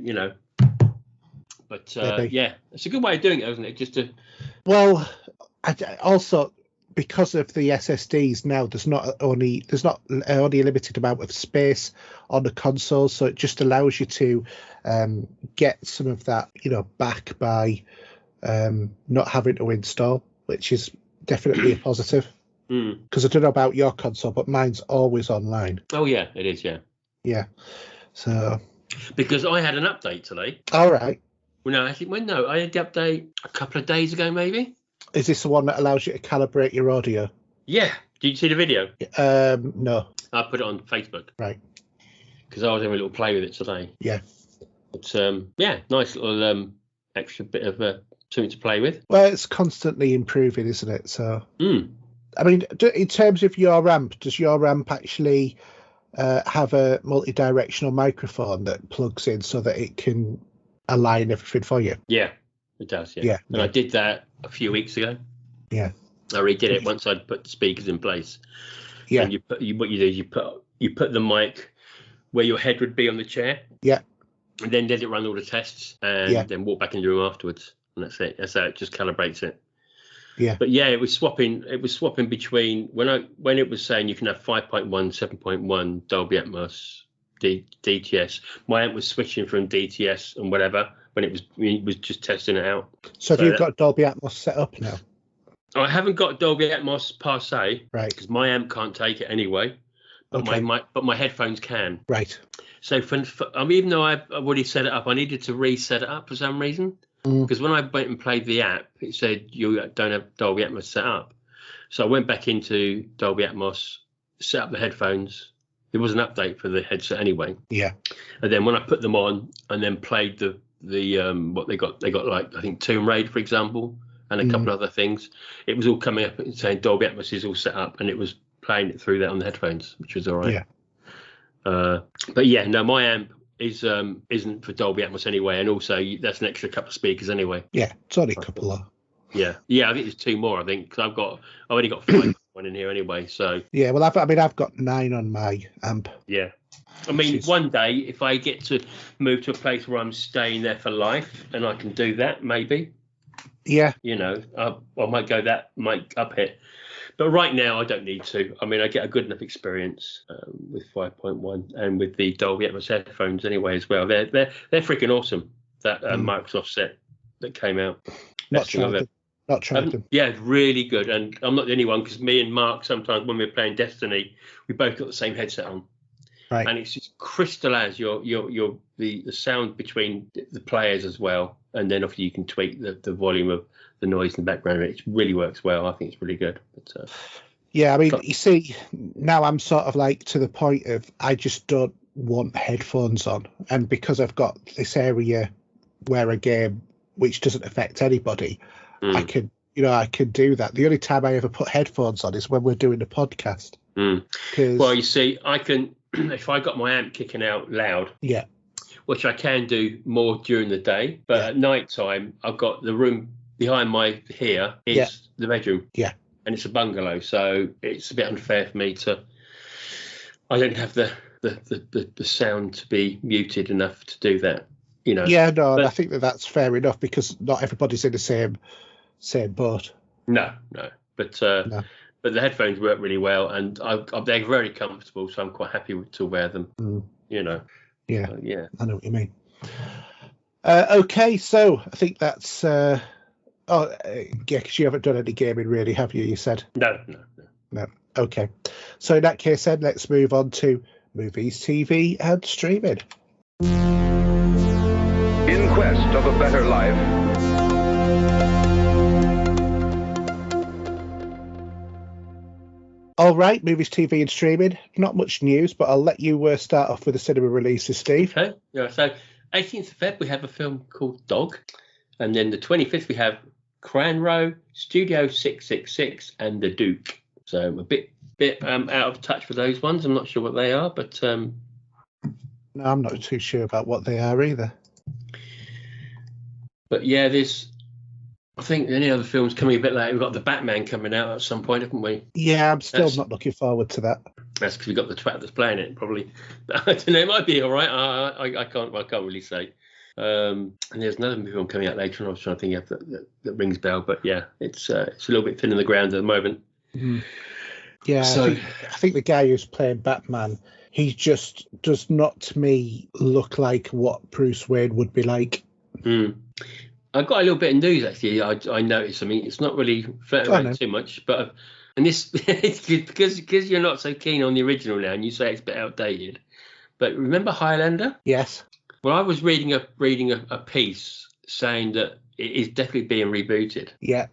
But, yeah, it's a good way of doing it, isn't it? Just to. Well, also, because of the SSDs now, there's not only a limited amount of space on the console, so it just allows you to get some of that, back by not having to install, which is definitely a positive. Because I don't know about your console, but mine's always online. Oh yeah, it is. Yeah. So. Because I had an update today. All right. Well, I had the update a couple of days ago, maybe. Is this the one that allows you to calibrate your audio? Yeah. Did you see the video? No. I put it on Facebook. Right. Because I was having a little play with it today. Yeah. But nice little extra bit of something to play with. Well, it's constantly improving, isn't it? So. I mean, in terms of your ramp, does your ramp actually have a multi-directional microphone that plugs in so that it can align everything for you? Yeah, it does. Yeah. And I did that a few weeks ago. Yeah. I redid it once I'd put the speakers in place. Yeah. And what you do is you put the mic where your head would be on the chair. Yeah. And then let it run all the tests and then walk back in the room afterwards. And that's it. That's how it just calibrates it. Yeah. But yeah, it was swapping between when it was saying you can have 5.1, 7.1 Dolby Atmos, DTS. My amp was switching from DTS and whatever when it was just testing it out. So have you got Dolby Atmos set up now? I haven't got Dolby Atmos per se, right? Because my amp can't take it anyway. But my headphones can. Right. So even though I've already set it up, I needed to reset it up for some reason. Because when I went and played the app, it said you don't have Dolby Atmos set up. So I went back into Dolby Atmos, set up the headphones. There was an update for the headset anyway. Yeah. And then when I put them on and then played the what they got like, I think Tomb Raider, for example, and a couple of other things. It was all coming up and saying Dolby Atmos is all set up, and it was playing it through that on the headphones, which was all right. Yeah. But yeah, no, my amp isn't for Dolby Atmos anyway, and also that's an extra couple of speakers anyway. Yeah, it's only a couple of. Yeah, I think there's 2 more. I think because I've only got 5 one in here anyway. So yeah, well, I've got 9 on my amp. Yeah. I mean, one day, if I get to move to a place where I'm staying there for life and I can do that, maybe. Yeah. You know, I might up it. But right now, I don't need to. I mean, I get a good enough experience with 5.1 and with the Dolby Atmos headphones anyway as well. They're freaking awesome, that Microsoft set that came out. Not tried them. Yeah, really good. And I'm not the only one, because me and Mark, sometimes when we're playing Destiny, we both got the same headset on. Right. And it's just crystal as the sound between the players as well, and then obviously you can tweak the volume of the noise in the background. It really works well. I think it's really good. But, yeah, I mean, you see, now I'm sort of like to the point of I just don't want headphones on, and because I've got this area where a game which doesn't affect anybody, I can do that. The only time I ever put headphones on is when we're doing a podcast. Well, you see, I can. If I got my amp kicking out loud, yeah, which I can do more during the day, but at night time, I've got the room behind my here is the bedroom, and it's a bungalow, so it's a bit unfair for me to. I don't have the sound to be muted enough to do that, you know. Yeah, no, but I think that's fair enough, because not everybody's in the same boat. No. But the headphones work really well, and they're very comfortable, so I'm quite happy to wear them. You know. Yeah. Yeah. I know what you mean. Okay, so I think that's. Because you haven't done any gaming, really, have you? You said. No. Okay. So in that case, then let's move on to movies, TV, and streaming. In quest of a better life. All right, movies, TV, and streaming. Not much news, but I'll let you start off with the cinema releases, Steve. Okay. Yeah. So, 18th of Feb, we have a film called Dog, and then the 25th we have Cranrow, Studio 666, and The Duke. So a bit out of touch with those ones. I'm not sure what they are, but no, I'm not too sure about what they are either. But yeah, I think any other films coming a bit later. We've got the Batman coming out at some point, haven't we? Yeah, I'm still not looking forward to that. That's because we've got the twat that's playing it, probably. I don't know. It might be all right. I can't really say. And there's another movie coming out later, and I was trying to think of that rings bell. But yeah, it's a little bit thin in the ground at the moment. Mm-hmm. Yeah, so I think the guy who's playing Batman, he just does not, to me, look like what Bruce Wayne would be like. I've got a little bit of news, actually. I noticed. I mean, it's not really floating around too much, but and this it's because you're not so keen on the original now, and you say it's a bit outdated. But remember Highlander? Yes. Well, I was reading a piece saying that it is definitely being rebooted. Yeah.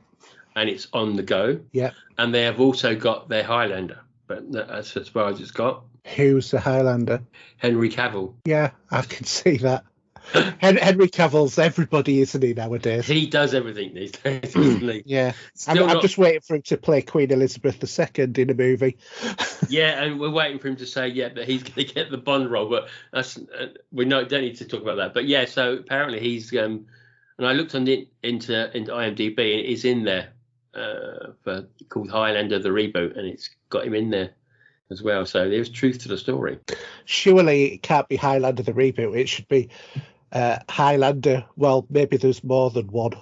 And it's on the go. Yeah. And they have also got their Highlander, but that's as far as it's got. Who's the Highlander? Henry Cavill. Yeah, I can see that. Henry Cavill's everybody, isn't he, nowadays? He does everything these days, doesn't he? Yeah. I'm just waiting for him to play Queen Elizabeth II in a movie. Yeah, and we're waiting for him to say, that he's going to get the Bond role, but we don't need to talk about that. But yeah, so apparently he's, and I looked on into IMDb, and it is in there called Highlander the Reboot, and it's got him in there as well. So there's truth to the story. Surely it can't be Highlander the Reboot. It should be Highlander. Well, maybe there's more than one.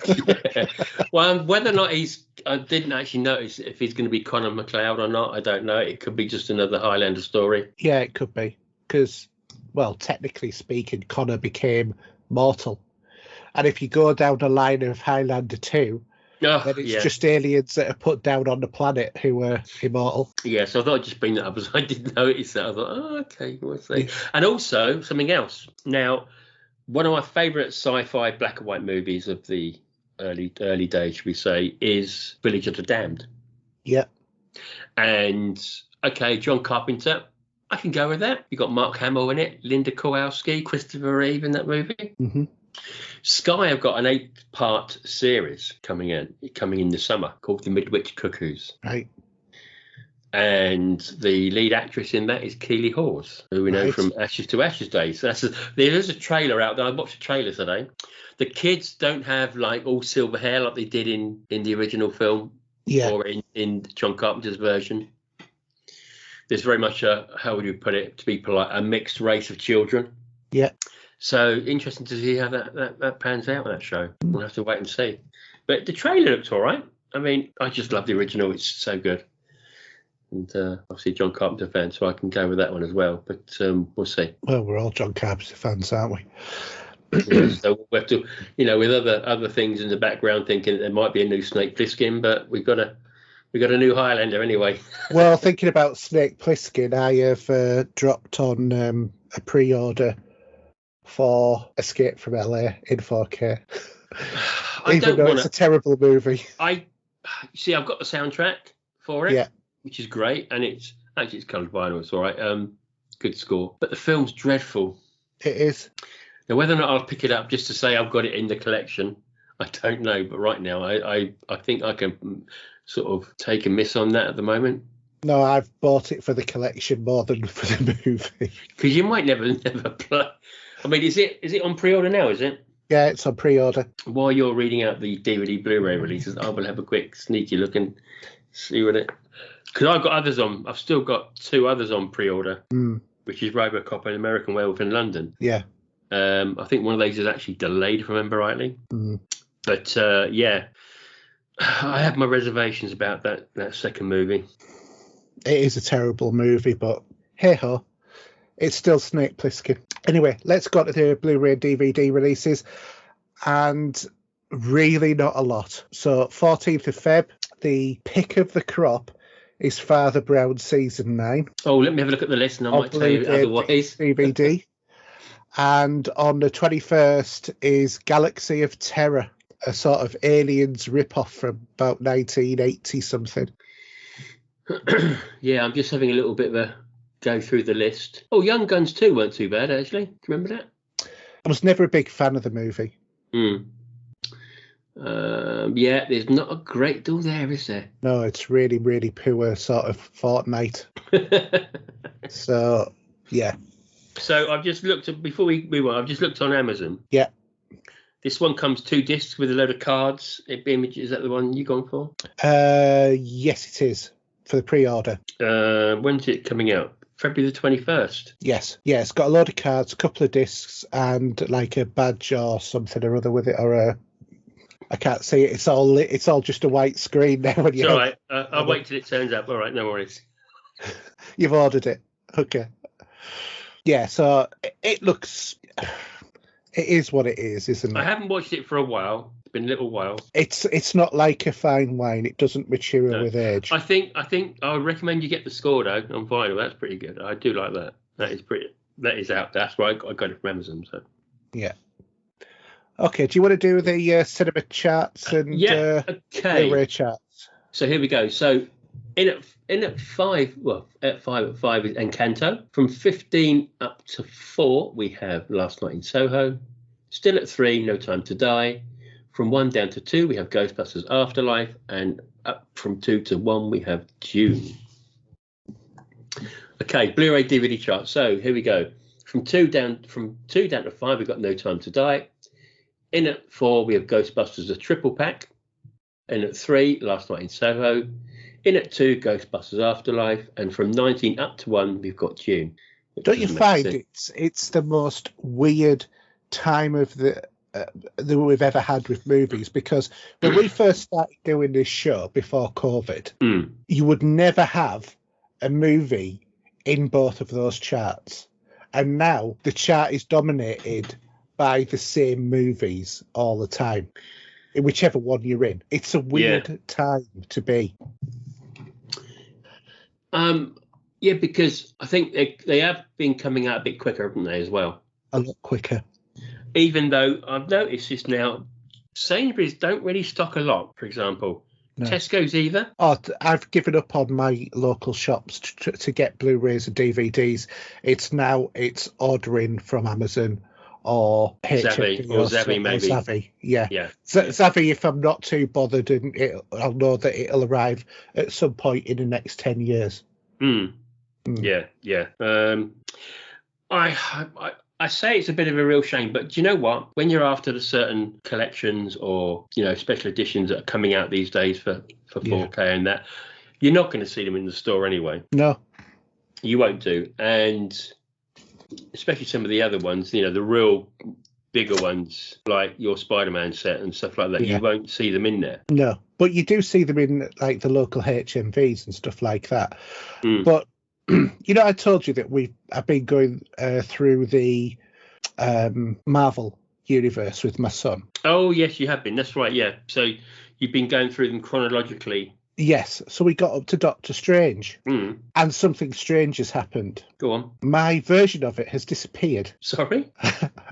Yeah. Well, whether or not I didn't actually notice if he's going to be Connor McLeod or not. I don't know. It could be just another Highlander story. Yeah, it could be. Because, well, technically speaking, Connor became mortal. And if you go down the line of Highlander 2, then it's just aliens that are put down on the planet who are immortal. Yeah, so I thought I'd just bring that up as I did notice that. I thought, okay, we'll see. Yeah. And also, something else. Now, one of my favourite sci-fi black and white movies of the early days, should we say, is Village of the Damned. Yeah. And okay, John Carpenter, I can go with that. You got Mark Hamill in it, Linda Kowalski, Christopher Reeve in that movie. Mm-hmm. Sky have got an 8-part series coming in the summer called The Midwich Cuckoos. Right. And the lead actress in that is Keely Hawes, who we know from Ashes to Ashes days. So there is a trailer out there. I watched a trailer today. The kids don't have like all silver hair like they did in the original film or in John Carpenter's version. There's very much how would you put it, to be polite, a mixed race of children. Yeah. So interesting to see how that pans out in that show. We'll have to wait and see. But the trailer looks all right. I mean, I just love the original. It's so good. And obviously John Carpenter fan, so I can go with that one as well. But we'll see. Well, we're all John Carpenter fans, aren't we? Yeah, so we have to, with other things in the background, thinking there might be a new Snake Plissken, but we got a new Highlander anyway. Well, thinking about Snake Plissken, I have dropped on a pre-order for Escape from LA in 4K. Even though it's a terrible movie. I've got the soundtrack for it. Yeah. Which is great, and it's coloured vinyl. It's all right. Good score, but the film's dreadful. It is. Now, whether or not I'll pick it up just to say I've got it in the collection, I don't know. But right now, I think I can sort of take a miss on that at the moment. No, I've bought it for the collection more than for the movie. Because you might never play. I mean, is it on pre-order now? Is it? Yeah, it's on pre-order. While you're reading out the DVD Blu-ray releases, I will have a quick sneaky look and see what it. Because I've got others on. I've still got 2 others on pre-order, which is RoboCop and American Werewolf in London. Yeah. I think one of those is actually delayed, if I remember rightly. But yeah, I have my reservations about that second movie. It is a terrible movie, but hey ho, it's still Snake Plissken. Anyway, let's go to the Blu-ray and DVD releases, and really not a lot. So 14th of Feb, the pick of the crop is Father Brown Season 9. Oh, let me have a look at the list and I might tell you otherwise. DVD. And on the 21st is Galaxy of Terror, a sort of Aliens rip-off from about 1980 something. Yeah, I'm just having a little bit of a go through the list. Oh, Young Guns 2 weren't too bad, actually. Do you remember that? I was never a big fan of the movie. Yeah, there's not a great deal there, is there? No, it's really, really poor sort of Fortnite. So, yeah. So I've just looked at, before we move on, I've just looked on Amazon. Yeah. This one comes 2 discs with a load of cards. Images. Is that the one you gone for? Yes, it is. For the pre-order. When's it coming out? February the 21st. Yes. Yeah, it's got a load of cards, a couple of discs, and like a badge or something or other with it, or a... I can't see it. It's all just a white screen now. When all right. I'll wait till it turns up. All right, no worries. You've ordered it. Okay. Yeah, so it looks... It is what it is, isn't it? I haven't watched it for a while. It's been a little while. It's not like a fine wine. It doesn't mature with age. I think I would recommend you get the score though on vinyl. That's pretty good. I do like that. That is out. That's why I got it from Amazon. So yeah. Okay. Do you want to do the cinema charts and Blu-ray charts? So here we go. So in at 5. Well, at 5 is Encanto. From 15 up to 4, we have Last Night in Soho. Still at 3, No Time to Die. From 1 down to 2, we have Ghostbusters Afterlife, and up from 2 to 1, we have Dune. Okay, Blu-ray DVD chart. So here we go. From 2 down to 5, we've got No Time to Die. In at 4, we have Ghostbusters, a triple pack. In at 3, Last Night in Soho. In at 2, Ghostbusters Afterlife. And from 19 up to 1, we've got Dune. Don't you find it's the most weird time of that we've ever had with movies? Because when we first started doing this show before COVID, you would never have a movie in both of those charts. And now the chart is dominated by the same movies all the time, in whichever one you're in. It's a weird time to be. Yeah, because I think they have been coming out a bit quicker, haven't they, as well? A lot quicker. Even though I've noticed this now, Sainsbury's don't really stock a lot, for example. Tesco's either. Oh, I've given up on my local shops to get Blu-rays and DVDs. It's ordering from Amazon or HMV or Zavvi, maybe. Or Zavvi, yeah. Yeah. Zavvi, if I'm not too bothered, and I'll know that it'll arrive at some point in the next 10 years. Yeah. I say it's a bit of a real shame, but do you know what? When you're after the certain collections or, special editions that are coming out these days for 4K and that, you're not going to see them in the store anyway. No. You won't do. And especially some of the other ones, the real bigger ones, like your Spider-Man set and stuff like that, you won't see them in there. No, but you do see them in like the local HMVs and stuff like that. But I told you that I've been going through the Marvel universe with my son. Oh, yes, you have been. That's right, yeah. So you've been going through them chronologically. Yes, so we got up to Doctor Strange, and something strange has happened. Go on. My version of it has disappeared. Sorry?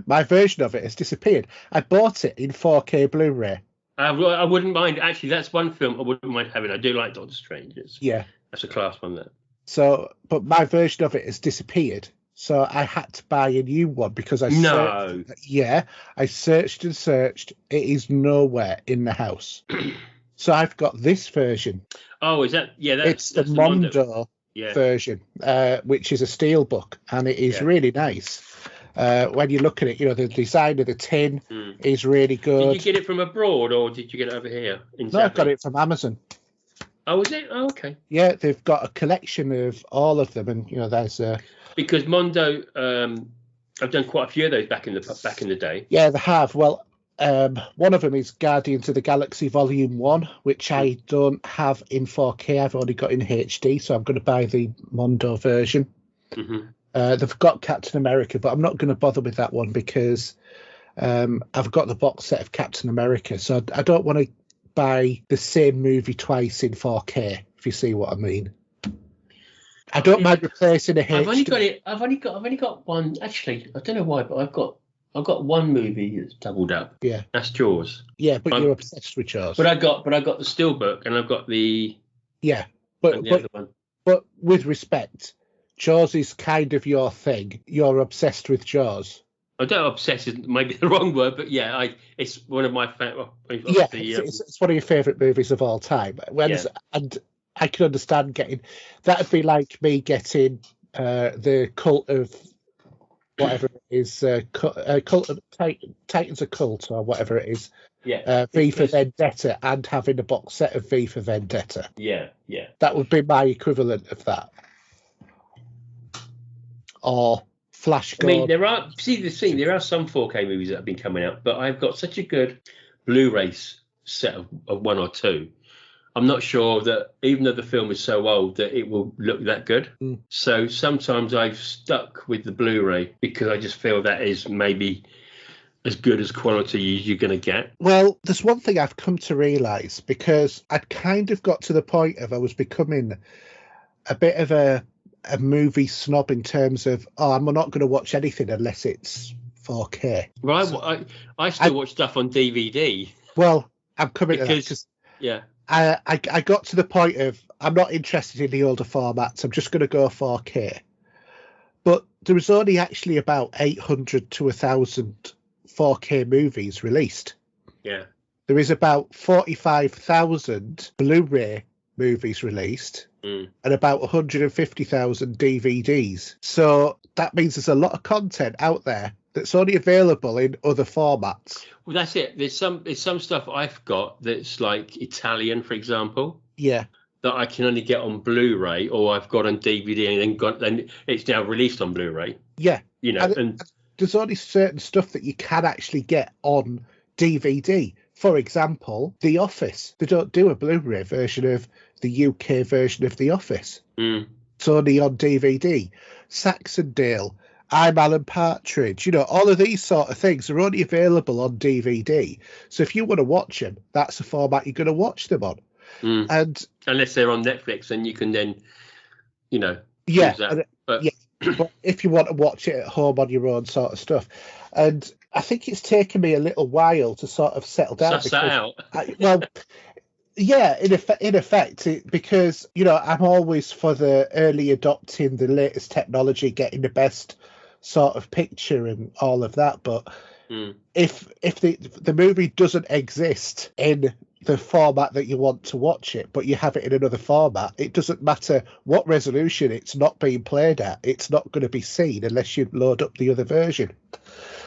My version of it has disappeared. I bought it in 4K Blu-ray. I wouldn't mind. Actually, that's one film I wouldn't mind having. I do like Doctor Strange. That's a class one, that. So, but my version of it has disappeared. So I had to buy a new one because I searched and searched. It is nowhere in the house. So I've got this version. Oh, is that? Yeah, it's the Mondo version, which is a steelbook, and it is really nice. When you look at it, the design of the tin is really good. Did you get it from abroad, or did you get it over here? No, I got it from Amazon. Oh, is it? Oh, okay. Yeah, they've got a collection of all of them, and there's because Mondo. I've done quite a few of those back in the day. Yeah, they have. Well, one of them is Guardians of the Galaxy Volume 1, which I don't have in 4K. I've only got in HD, so I'm going to buy the Mondo version. They've got Captain America, but I'm not going to bother with that one because I've got the box set of Captain America, so I don't want to buy the same movie twice in 4K, if you see what I mean. I don't mind replacing a HD. I've only got one. Actually, I don't know why, but I've got one movie that's doubled up. Yeah, that's Jaws. Yeah, but you're obsessed with Jaws. But I got the steelbook, and I've got the but with respect, Jaws is kind of your thing. You're obsessed with Jaws. I don't obsess is maybe the wrong word, but yeah, it's one of my favorite. It's one of your favourite movies of all time. And I can understand getting that'd be like me getting the Cult of whatever it is, Cult of Titans of Cult or whatever it is. Yeah. V for Vendetta and having a box set of V for Vendetta. Yeah. That would be my equivalent of that. Or Flash Gordon. I mean, there are some 4K movies that have been coming out, but I've got such a good Blu-ray set of one or two. I'm not sure that even though the film is so old that it will look that good. So sometimes I've stuck with the Blu-ray because I just feel that is maybe as good as quality you're going to get. Well, there's one thing I've come to realise, because I'd kind of got to the point of I was becoming a bit of a movie snob in terms of, I'm not going to watch anything unless it's 4K. Well, I still watch stuff on DVD. Well, I'm coming to that because I got to the point of I'm not interested in the older formats. I'm just going to go 4K. But there was only actually about 800 to 1,000 4K movies released. Yeah. There is about 45,000 Blu-ray movies released and about 150,000 DVDs. So that means there's a lot of content out there that's only available in other formats. Well, that's it. There's some stuff I've got that's like Italian, for example. Yeah. That I can only get on Blu-ray, or I've got on DVD and then it's now released on Blu-ray. Yeah. And there's only certain stuff that you can actually get on DVD. For example, The Office. They don't do a Blu-ray version of the UK version of The Office. It's only on DVD. Saxondale, I'm Alan Partridge. All of these sort of things are only available on DVD. So if you want to watch them, that's the format you're going to watch them on. And unless they're on Netflix, then you can then, use that. But if you want to watch it at home on your own sort of stuff. And I think it's taken me a little while to sort of settle down. Suss that out. Yeah, in effect, because I'm always for the early adopting the latest technology, getting the best sort of picture and all of that. But if the movie doesn't exist in the format that you want to watch it, but you have it in another format, it doesn't matter what resolution it's not being played at. It's not going to be seen unless you load up the other version.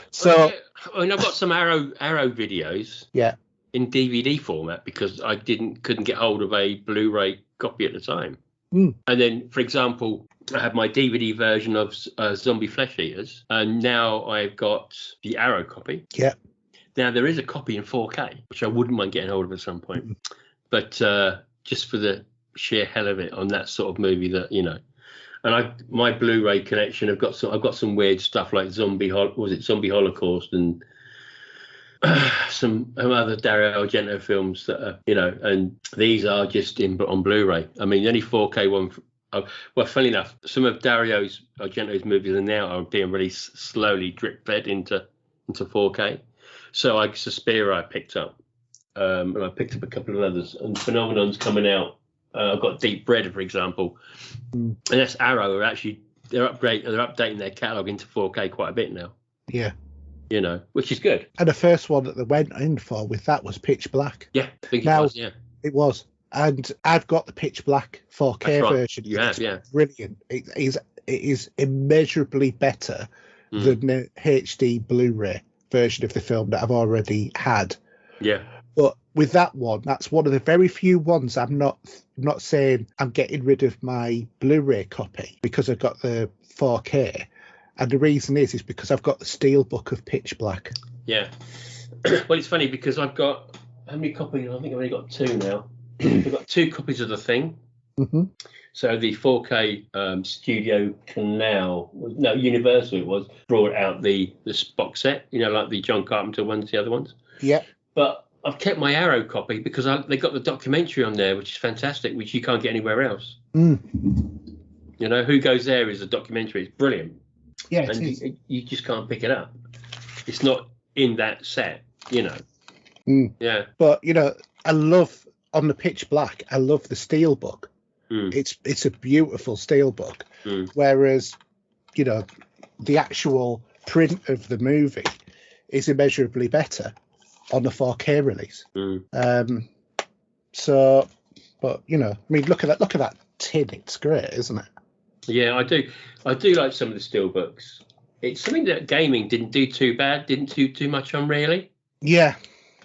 So, I've got some Arrow videos. Yeah. In DVD format because I couldn't get hold of a Blu-ray copy at the time. And then, for example, I had my DVD version of Zombie Flesh Eaters, and now I've got the Arrow copy. Yeah. Now there is a copy in 4K, which I wouldn't mind getting hold of at some point, but just for the sheer hell of it on that sort of movie that And my Blu-ray collection, I've got some weird stuff like Zombie Holocaust and some other Dario Argento films that are, and these are just on Blu-ray. I mean, the only 4K one. Well, funny enough, some of Dario Argento's movies are being released slowly, drip fed into 4K. So Suspiria I picked up, and I picked up a couple of others. And Phenomenon's coming out. I've got Deep Red, for example, and that's Arrow. They're updating their catalogue into 4K quite a bit now. Yeah. Which is good. And the first one that they went in for with that was Pitch Black. Yeah, I think it was, yeah. It was. And I've got the Pitch Black 4K version. You have, yeah. Brilliant. It is immeasurably better than the HD Blu-ray version of the film that I've already had. Yeah. But with that one, that's one of the very few ones I'm not saying I'm getting rid of my Blu-ray copy because I've got the 4K. And the reason is because I've got the Steelbook of Pitch Black. Yeah. Well, it's funny because I've got, how many copies? I think I've only got 2 now. I've got 2 copies of The Thing. Mm-hmm. So the 4K Studio Canal, Universal it was, brought out this box set, like the John Carpenter ones, the other ones. Yeah. But I've kept my Arrow copy because they got the documentary on there, which is fantastic, which you can't get anywhere else. Who Goes There is a documentary. It's brilliant. Yeah, and you just can't pick it up. It's not in that set, Yeah. But I love on the Pitch Black. I love the Steelbook. It's a beautiful Steelbook. Whereas, the actual print of the movie is immeasurably better on the 4K release. So, but I mean, look at that tin. It's great, isn't it? Yeah, I do like some of the Steelbooks. It's something that gaming didn't do too bad, didn't do too much on, really. Yeah.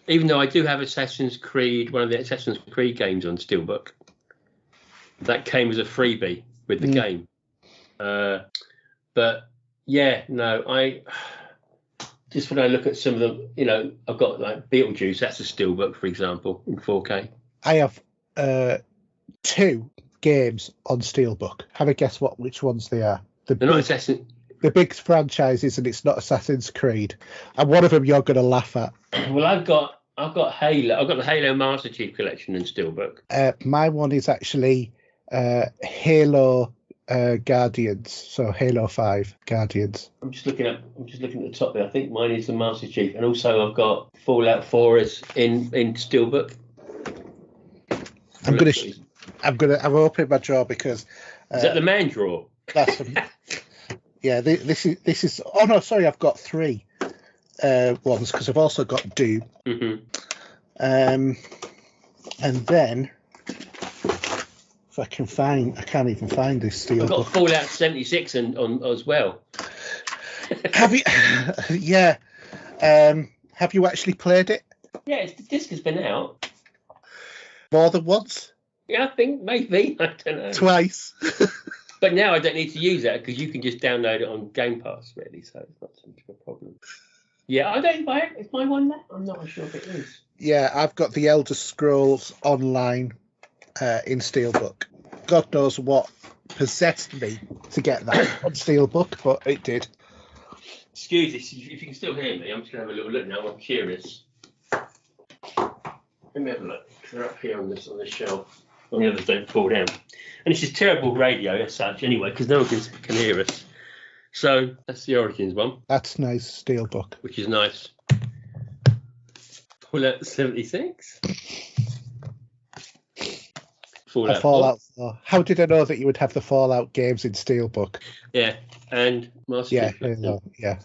Even though I do have Assassin's Creed, one of the Assassin's Creed games on Steelbook. That came as a freebie with the game. But, yeah, no, just when I look at some of them, I've got like Beetlejuice, that's a Steelbook, for example, in 4K. I have 2 games on Steelbook. Have a guess which ones they are. The big franchises, and it's not Assassin's Creed. And one of them you're going to laugh at. Well, I've got Halo. I've got the Halo Master Chief Collection in Steelbook. My one is actually Halo Guardians. So Halo 5 Guardians. I'm just looking at the top there. I think mine is the Master Chief, and also I've got Fallout 4 in Steelbook. I'm opening my drawer because is that the man drawer? That's yeah. This is. Oh no, sorry. I've got 3 ones because I've also got Doom. And then if I can't even find this Steelbook. I've got Fallout 76 on as well. Have you? Yeah. Have you actually played it? Yeah, the disc has been out more than once. Yeah, I think maybe. I don't know. Twice. But now I don't need to use that because you can just download it on Game Pass, really. So it's not so much of a problem. Yeah, I don't buy it. Is my one there? I'm not sure if it is. Yeah, I've got the Elder Scrolls Online in Steelbook. God knows what possessed me to get that on Steelbook, but it did. Excuse me, if you can still hear me, I'm just going to have a little look now. I'm curious. Let me have a look. They're up here on this shelf. On the others don't fall down. And this is terrible radio as such anyway, because no one can hear us. So that's the Origins one. That's nice, Steelbook. Which is nice. Pull out the 76. Fallout 4. Fallout 4. How did I know that you would have the Fallout games in Steelbook? Yeah, and Master Yeah, Chief Collection. yeah.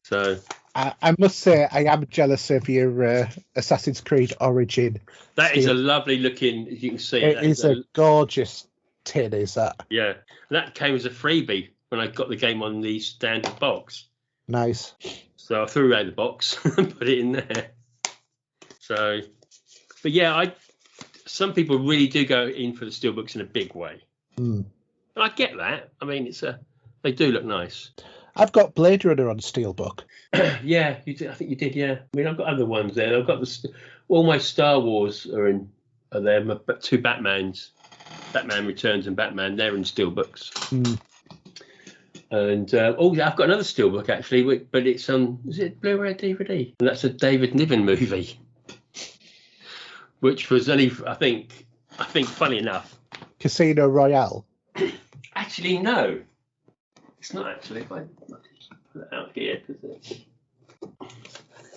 So I must say I am jealous of your Assassin's Creed Origin. that is a lovely looking, as you can see. It is a gorgeous tin, is that? Yeah, that came as a freebie when I got the game on the standard box. Nice. So I threw away the box and put it in there. So, but yeah, some people really do go in for the steelbooks in a big way. Mm. And I get that. I mean, they do look nice. I've got Blade Runner on Steelbook. Yeah, you did. I think you did. Yeah. I mean, I've got other ones there. I've got all my Star Wars are there. But two Batmans, Batman Returns and Batman. They're in steelbooks. Mm. And I've got another steelbook actually, but it's is it Blu-ray DVD? And that's a David Niven movie, which was only I think funny enough. Casino Royale. Actually, no, it's not actually. If I put it out here,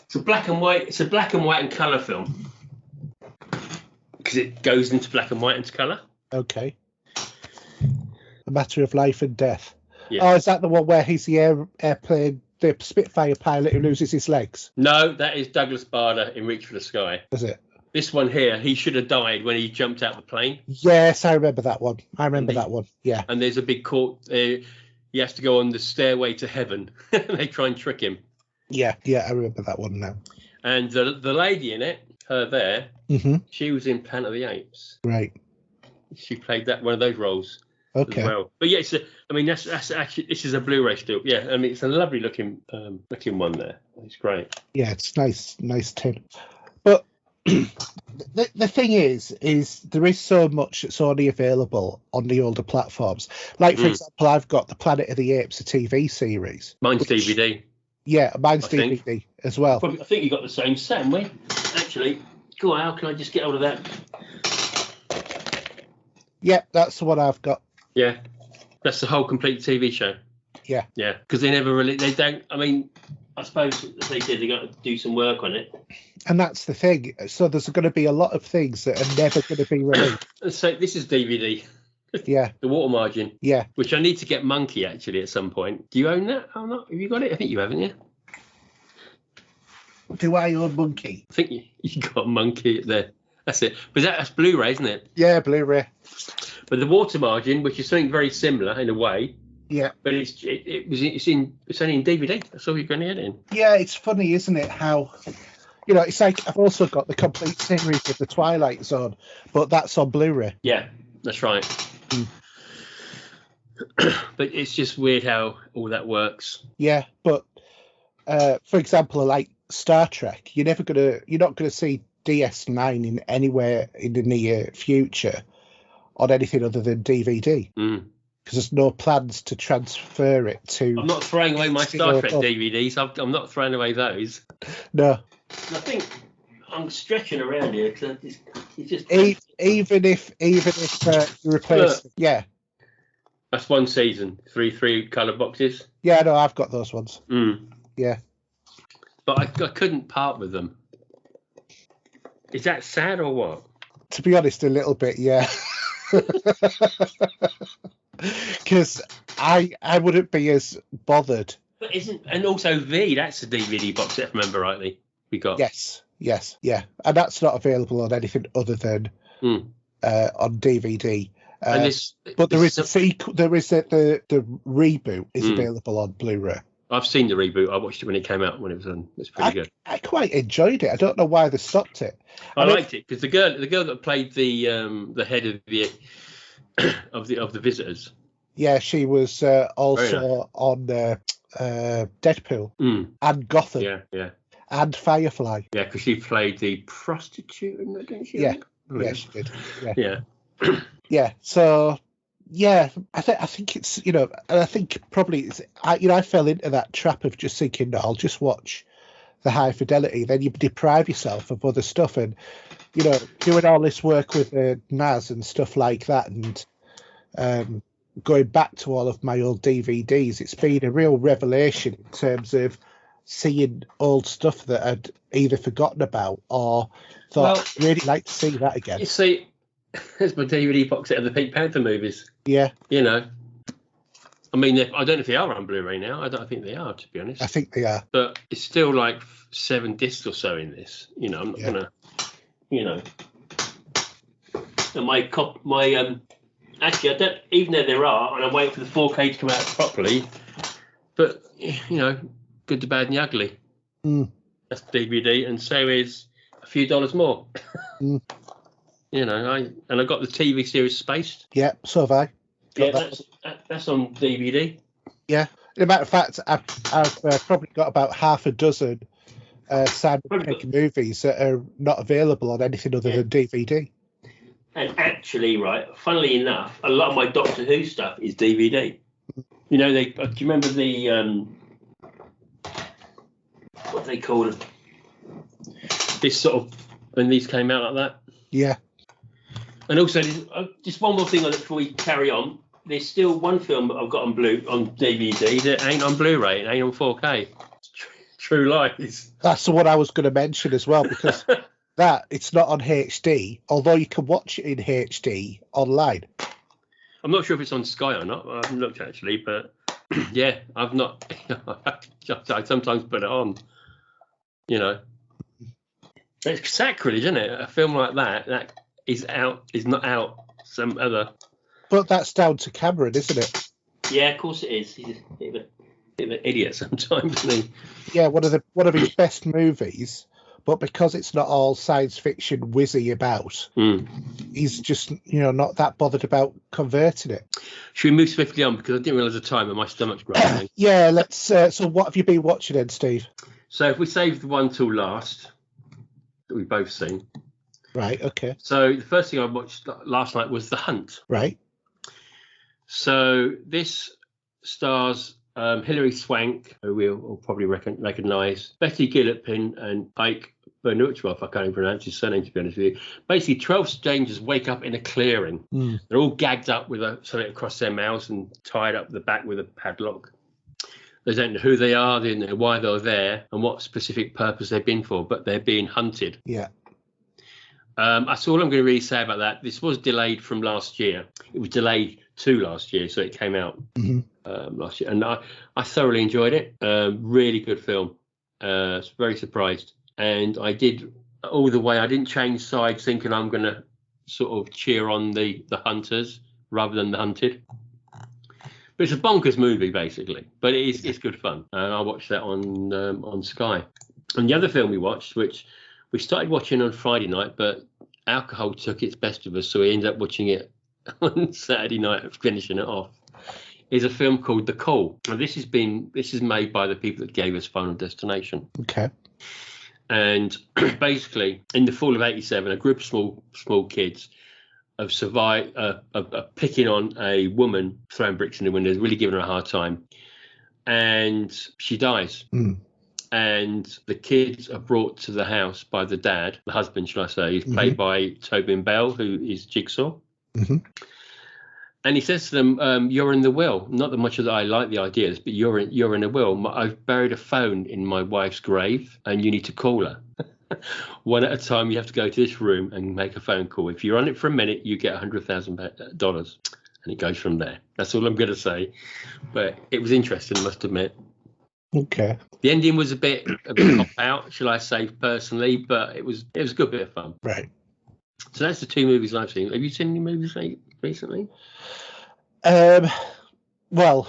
it's a black and white. It's a black and white and colour film because it goes into black and white and colour. Okay. A Matter of Life and Death. Yeah. Oh, is that the one where he's the airplane, the Spitfire pilot who loses his legs? No, that is Douglas Bader in Reach for the Sky. Is it? This one here, he should have died when he jumped out the plane. Yes, I remember that one. That one. Yeah. And there's a big court. He has to go on the stairway to heaven. They try and trick him. Yeah, I remember that one now. And the lady in it, her there, she was in Planet of the Apes. Right. She played one of those roles. Okay. As well. But yeah, that's actually, this is a Blu-ray still. Yeah, I mean, it's a lovely looking one there. It's great. Yeah, it's nice tin. But the thing is there is so much that's already available on the older platforms. Like, for example, I've got the Planet of the Apes, a TV series. Mine's DVD. Yeah, mine's DVD as well. I think you got the same set, haven't we? Actually, go on, how can I just get hold of that? Yeah, that's the one I've got. Yeah, that's the whole complete TV show. Yeah. Yeah, because they don't, I mean, I suppose if they did, they got to do some work on it. And that's the thing. So there's going to be a lot of things that are never going to be released. So this is DVD. Yeah. The water margin. Yeah. Which I need to get Monkey, actually, at some point. Do you own that or not? Have you got it? I think you haven't, you? Do I own Monkey? I think you got Monkey there. That's it. But that's Blu-ray, isn't it? Yeah, Blu-ray. But the water margin, which is something very similar in a way. Yeah. But it's only in DVD. That's all you're going to get in. Yeah, it's funny, isn't it? How, it's like I've also got the complete series of the Twilight Zone, but that's on Blu-ray. Yeah, that's right. But it's just weird how all that works. Yeah, but for example, like Star Trek, you're not gonna see DS9 in anywhere in the near future on anything other than DVD. Because there's no plans to transfer it to. I'm not throwing away my Star Trek DVDs. I'm not throwing away those. No. I think I'm stretching around here because it's just. Even if you replace, yeah. That's one season, three colour boxes. Yeah, no, I've got those ones. Yeah. But I couldn't part with them. Is that sad or what? To be honest, a little bit, yeah. Because I wouldn't be as bothered. But and also that's the DVD box set, if I remember rightly. We got. Yes, yeah. And that's not available on anything other than on DVD. But there is a sequel. There is the reboot is available on Blu-ray. I've seen the reboot. I watched it when it came out when it was on. It's pretty good. I quite enjoyed it. I don't know why they stopped it. I liked it because the girl that played the head of the of the Visitors. Yeah, she was also on Deadpool and Gotham. Yeah. And Firefly. Yeah, because she played the prostitute in that, didn't she? Yeah, she did. Yeah. Yeah. So, yeah, I think it's and I think probably it's I fell into that trap of just thinking, no, I'll just watch the high fidelity. Then you deprive yourself of other stuff, and doing all this work with NAS and stuff like that, and going back to all of my old DVDs, it's been a real revelation in terms of seeing old stuff that I'd either forgotten about or thought I'd really like to see that again. You see, There's my DVD box set of the Pink Panther movies. Yeah. You know, I mean, I don't know if they are on Blu-ray now. I don't think they are, to be honest. I think they are. But it's still like 7 discs or so in this. You know, I'm not gonna. You know, and actually, I don't. Even though there are, and I'm waiting for the 4K to come out properly. But you know, Good, the Bad, and the Ugly. That's DVD, and so is a few dollars more. You know, I got the TV series Spaced. Yeah, so have I. That's on DVD. Yeah. As a matter of fact, I've probably got about half a dozen Simon Pegg movies that are not available on anything other than DVD. And actually, right, funnily enough, a lot of my Doctor Who stuff is DVD. You know, do you remember the what they call it? This sort of when these came out like that. Yeah. And also, just one more thing on it before we carry on. There's still one film that I've got on DVD that ain't on Blu-ray, it ain't on 4K. It's True Lies. That's the one I was going to mention as well, because it's not on HD, although you can watch it in HD online. I'm not sure if it's on Sky or not. I haven't looked actually, but yeah, I've not. I sometimes put it on. You know, it's sacrilege, isn't it? A film like that is not out. Some other. But that's down to Cameron, isn't it? Yeah, of course it is. He's a bit of an idiot sometimes, isn't he? Yeah, one of his best movies, but because it's not all science fiction whizzy about, he's just not that bothered about converting it. Should we move swiftly on, because I didn't realise the time and my stomach's growling. Yeah, let's. So what have you been watching then, Steve? So if we save the one till last that we've both seen. Right. Okay. So the first thing I watched last night was The Hunt. Right. So this stars Hilary Swank, who we'll probably recognise, Betty Gilpin and Ike Bernuchroff. I can't even pronounce his surname, to be honest with you. Basically, 12 strangers wake up in a clearing. They're all gagged up with something across their mouths and tied up the back with a padlock. They don't know who they are, they don't know why they're there, and what specific purpose they've been for, but they're being hunted. Yeah. That's all I'm going to really say about that. This was delayed from last year. It was delayed to last year, so it came out last year. And I thoroughly enjoyed it. Really good film. Very surprised. And I did all the way. I didn't change sides thinking I'm going to sort of cheer on the hunters rather than the hunted. But it's a bonkers movie, basically. But it's good fun. And I watched that on Sky. And the other film we watched, which we started watching on Friday night, but alcohol took its best of us, so we ended up watching it on Saturday night, finishing it off, is a film called The Call. Now, this is made by the people that gave us Final Destination. Okay. And basically, in the fall of '87, a group of small kids have survived picking on a woman, throwing bricks in the windows, really giving her a hard time, and she dies. And the kids are brought to the house by the dad, the husband, should I say. He's played by Tobin Bell, who is Jigsaw. And he says to them, "You're in the will. Not that much of that I like the ideas, but you're in a will. I've buried a phone in my wife's grave, and you need to call her. One at a time. You have to go to this room and make a phone call. If you're on it for a minute, you get $100,000, and it goes from there." That's all I'm going to say. But it was interesting, I must admit. Okay. The ending was a bit cop out, shall I say, personally, but it was a good bit of fun. Right. So that's the two movies I've seen. Have you seen any movies recently? Well,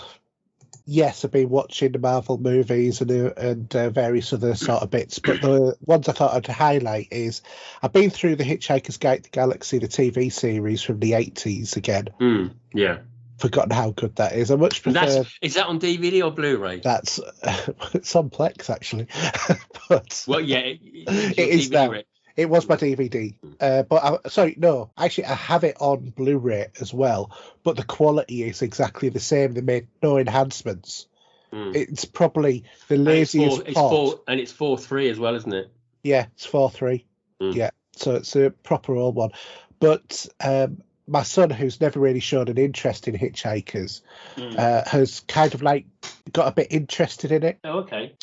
yes, I've been watching the Marvel movies and various other sort of bits, but the ones I thought I'd highlight is I've been through the Hitchhiker's Guide to the Galaxy, the TV series from the 80s again. Yeah. Forgotten how good that is. I much prefer. Is that on DVD or Blu-ray? That's it's on Plex actually, but well, yeah, it is now. It was my DVD, actually, I have it on Blu-ray as well. But the quality is exactly the same. They made no enhancements. It's probably the laziest port. And it's 4:3 as well, isn't it? Yeah, it's 4:3. Yeah, so it's a proper old one. But my son, who's never really shown an interest in Hitchhikers, has kind of like got a bit interested in it. Oh, okay.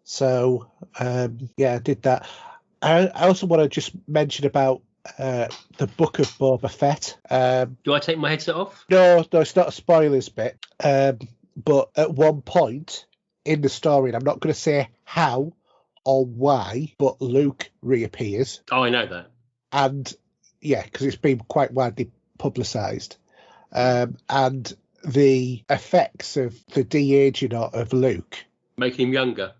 So, I did that. I also want to just mention about the Book of Boba Fett. Do I take my headset off? No, it's not a spoilers bit. But at one point in the story, and I'm not going to say how or why, but Luke reappears. Oh, I know that. And yeah, because it's been quite widely publicised. And the effects of the de-aging of Luke Make him younger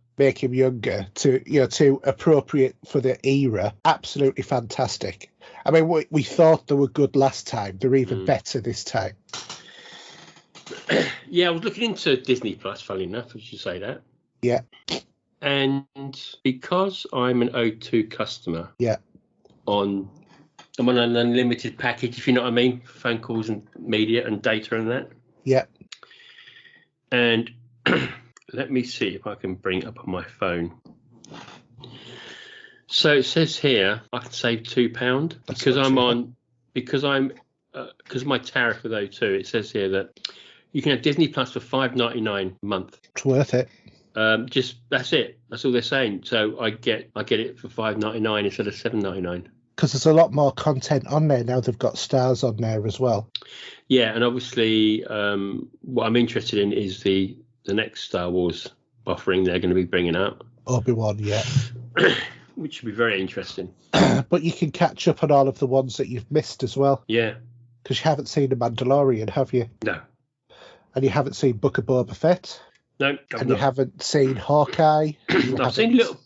to appropriate for the era. Absolutely fantastic. I mean, we thought they were good last time. They're even better this time. Yeah, I was looking into Disney Plus, funny enough, as you say that. Yeah. And because I'm an O2 customer, I'm on an unlimited package, if you know what I mean, phone calls and media and data and that. Yeah. And let me see if I can bring it up on my phone. So it says here I can save £2 because my tariff with O2. It says here that you can have Disney Plus for $5.99 a month. It's worth it. That's it. That's all they're saying. So I get it for $5.99 instead of $7.99. Because there's a lot more content on there now. They've got stars on there as well. Yeah, and obviously, what I'm interested in is the next Star Wars offering they're going to be bringing out. Obi-Wan, yeah. Which should be very interesting. But you can catch up on all of the ones that you've missed as well. Yeah. Because you haven't seen The Mandalorian, have you? No. And you haven't seen Book of Boba Fett. No. You haven't seen Hawkeye. I've seen little.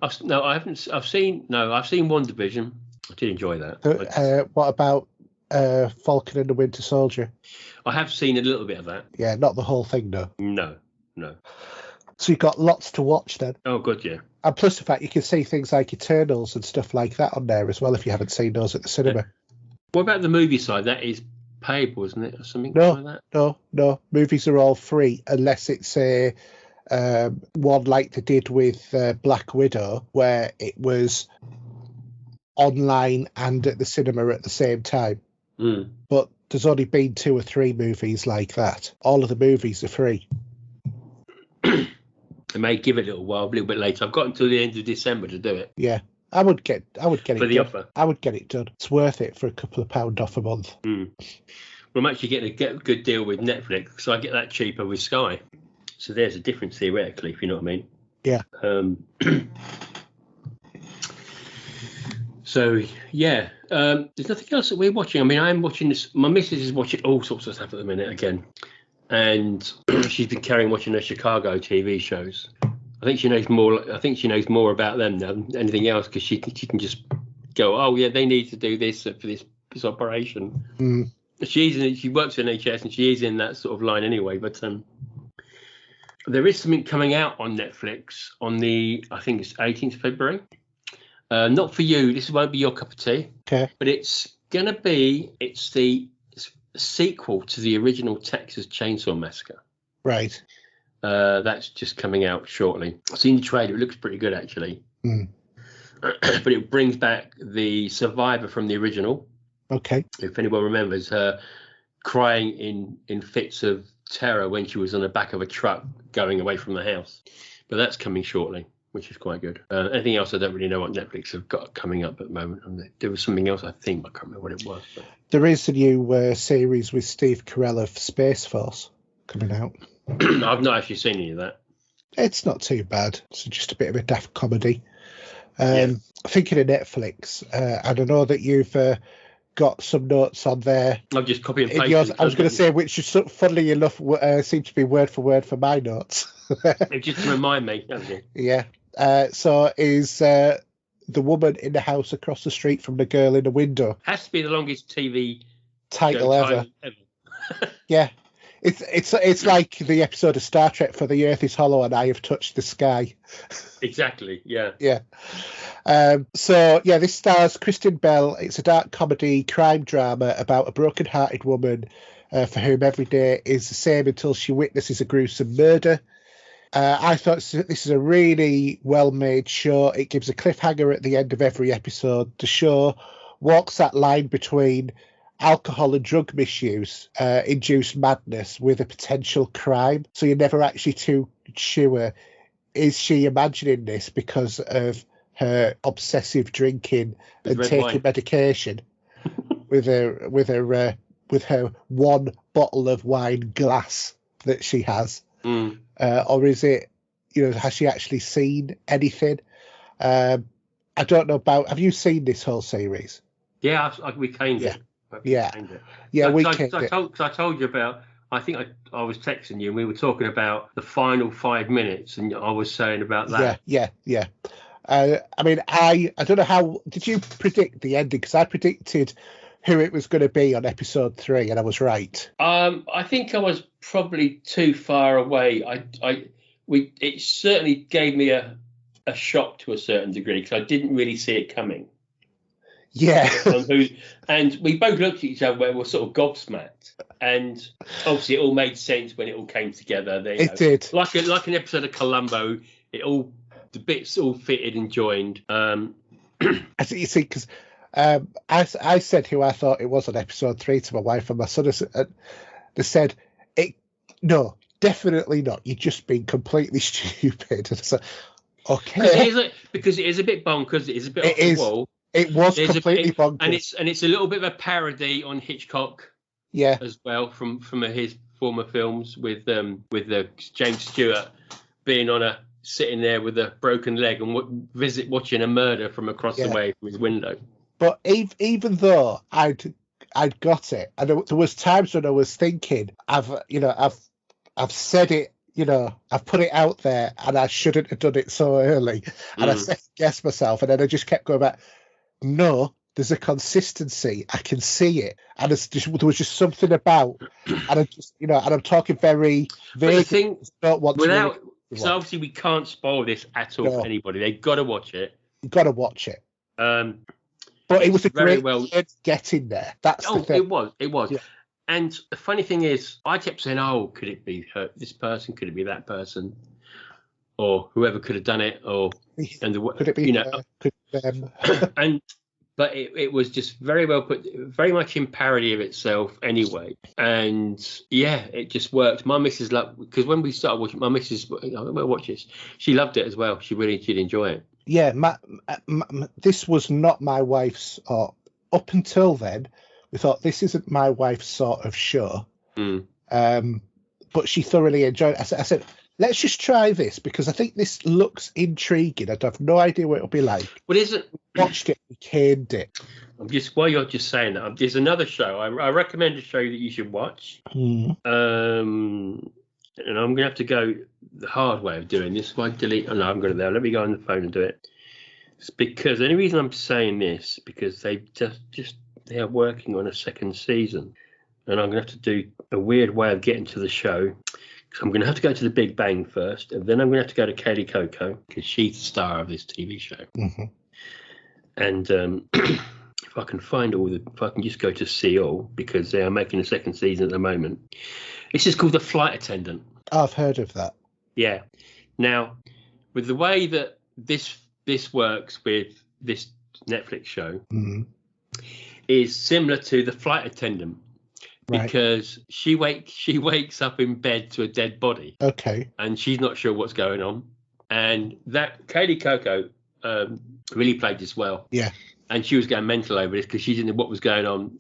I've seen WandaVision. I did enjoy that. What about Falcon and the Winter Soldier? I have seen a little bit of that. Yeah, not the whole thing, though. No. So you've got lots to watch then. Oh, good, yeah. And plus the fact you can see things like Eternals and stuff like that on there as well if you haven't seen those at the cinema. Yeah. What about the movie side? That is payable, isn't it? Or something like that? No. Movies are all free unless it's a one like they did with Black Widow, where it was online and at the cinema at the same time. But there's only been 2 or 3 movies like that. All of the movies are free. I may give it a little bit later. I've got until the end of December to do it. Yeah, I would get it for the done. offer. I would get it done. It's worth it for a couple of £1 off a month. Well, I'm actually getting a good deal with Netflix, so I get that cheaper with Sky. So there's a difference theoretically, if you know what I mean. Yeah. So yeah, there's nothing else that we're watching. I mean, I'm watching this. My missus is watching all sorts of stuff at the minute again, and she's been carrying watching her Chicago TV shows. I think she knows more about them than anything else because she can just go, oh yeah, they need to do this for this operation. She works in NHS and she is in that sort of line anyway. But there is something coming out on Netflix on I think it's 18th of February. Not for you. This won't be your cup of tea. Okay. But it's the sequel to the original Texas Chainsaw Massacre. Right. That's just coming out shortly. I've seen the trailer. It looks pretty good, actually. But it brings back the survivor from the original. Okay. If anyone remembers her crying in fits of terror when she was on the back of a truck going away from the house. But that's coming shortly, which is quite good. Anything else, I don't really know what Netflix have got coming up at the moment. There was something else, I think. I can't remember what it was. But. There is a new series with Steve Carell of Space Force coming out. I've not actually seen any of that. It's not too bad. It's just a bit of a daft comedy. Thinking of Netflix, and I know that you've got some notes on there. I've just copy and pasted. I was going to say, which is funnily enough seems to be word for word for my notes. Just to remind me, hasn't it? Yeah. So is the woman in the house across the street from the girl in the window? Has to be the longest TV title ever. Yeah. It's like the episode of Star Trek for The Earth is Hollow and I Have Touched the Sky. Exactly, yeah. Yeah. This stars Kristen Bell. It's a dark comedy crime drama about a broken-hearted woman for whom every day is the same until she witnesses a gruesome murder. I thought this is a really well-made show. It gives a cliffhanger at the end of every episode. The show walks that line between alcohol and drug misuse induced madness with a potential crime. So you're never actually too sure, is she imagining this because of her obsessive drinking With and red taking wine. medication with her one bottle of wine glass that she has, or is it, has she actually seen anything? I don't know about. Have you seen this whole series? Yeah, we caned it. Yeah, we caned it. I told you about. I think I was texting you, and we were talking about the final 5 minutes, and I was saying about that. Yeah. I mean, I don't know how. Did you predict the ending? Because I predicted who it was going to be on episode 3, and I was right. I think I was probably too far away. It certainly gave me a shock to a certain degree because I didn't really see it coming. Yeah. And we both looked at each other and were sort of gobsmacked. And obviously, it all made sense when it all came together. It did. Like an episode of Columbo. The bits all fitted and joined. I see, because I said who I thought it was on episode 3 to my wife and my son. They said, no, definitely not. You're just being completely stupid. And I said, okay. Because it is a bit bonkers. It is a bit off the wall. It was completely bonkers. And it's a little bit of a parody on Hitchcock. Yeah. As well from his former films with James Stewart being sitting there with a broken leg and watching a murder from across the way from his window. But even though I'd got it, and there was times when I was thinking, I've said it, I've put it out there, and I shouldn't have done it so early, and I second guessed myself, and then I just kept going back. No, there's a consistency. I can see it, and there was just something about, and I just, and I'm talking very vague. So obviously we can't spoil this at all for anybody. They've got to watch it. You've got to watch it. But it was a great getting there. That's the thing. It was. Yeah. And the funny thing is, I kept saying, "Oh, could it be this person? Could it be that person? Or whoever could have done it? Could it be? Could them?" But it was just very well put, very much in parody of itself anyway. And yeah, it just worked. My missus loved, because when we started watching, my missus, we'll watch this. She loved it as well. She really did enjoy it. Yeah, this was not my wife's. Up until then, we thought this isn't my wife's sort of show. But she thoroughly enjoyed it. I said, let's just try this because I think this looks intriguing. I have no idea what it'll be like. What is it? Watched it, we caned it. While you're just saying that, there's another show I recommend a show that you should watch. And I'm gonna have to go the hard way of doing this. If I delete, I'm gonna there. Let me go on the phone and do it. It's because the only reason I'm saying this because they they are working on a second season, and I'm gonna have to do a weird way of getting to the show. So I'm going to have to go to the Big Bang first, and then I'm going to have to go to Katie Coco because she's the star of this TV show. And if I can find if I can just go to see all, because they are making a second season at the moment. This is called The Flight Attendant. I've heard of that. Yeah. Now, with the way that this works with this Netflix show, is similar to The Flight Attendant. Right. Because she wakes up in bed to a dead body. Okay. And she's not sure what's going on. And that Katie Coco really played this well. Yeah. And she was going mental over this because she didn't know what was going on,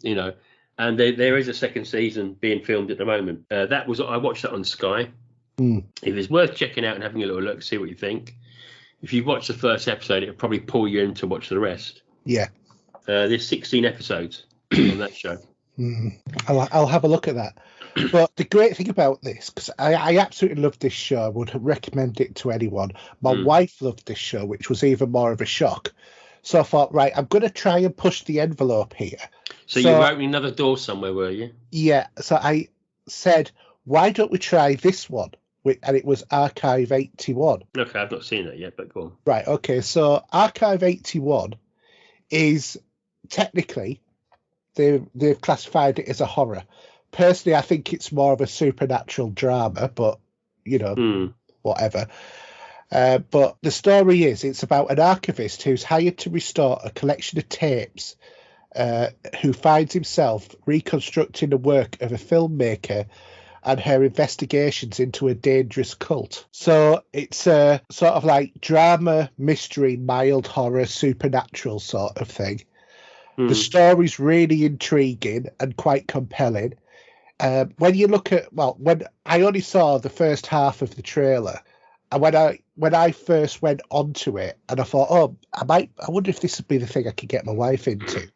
And there is a second season being filmed at the moment. I watched that on Sky. If it's worth checking out and having a little look, see what you think. If you watch the first episode, it'll probably pull you in to watch the rest. Yeah. There's 16 episodes on that show. I'll have a look at that. But the great thing about this, because I absolutely love this show, I would recommend it to anyone. My wife loved this show, which was even more of a shock. So I thought, right, I'm going to try and push the envelope here. So you were opening another door somewhere, were you? Yeah. So I said, why don't we try this one? And it was Archive 81. Okay, I've not seen it yet, but go on. Right, okay. So Archive 81 is technically... They've classified it as a horror. Personally, I think it's more of a supernatural drama, but, whatever. But the story it's about an archivist who's hired to restore a collection of tapes, who finds himself reconstructing the work of a filmmaker and her investigations into a dangerous cult. So it's a sort of like drama, mystery, mild horror, supernatural sort of thing. The story's really intriguing and quite compelling. When you look at, when I only saw the first half of the trailer, and when I first went onto it, and I thought, I wonder if this would be the thing I could get my wife into.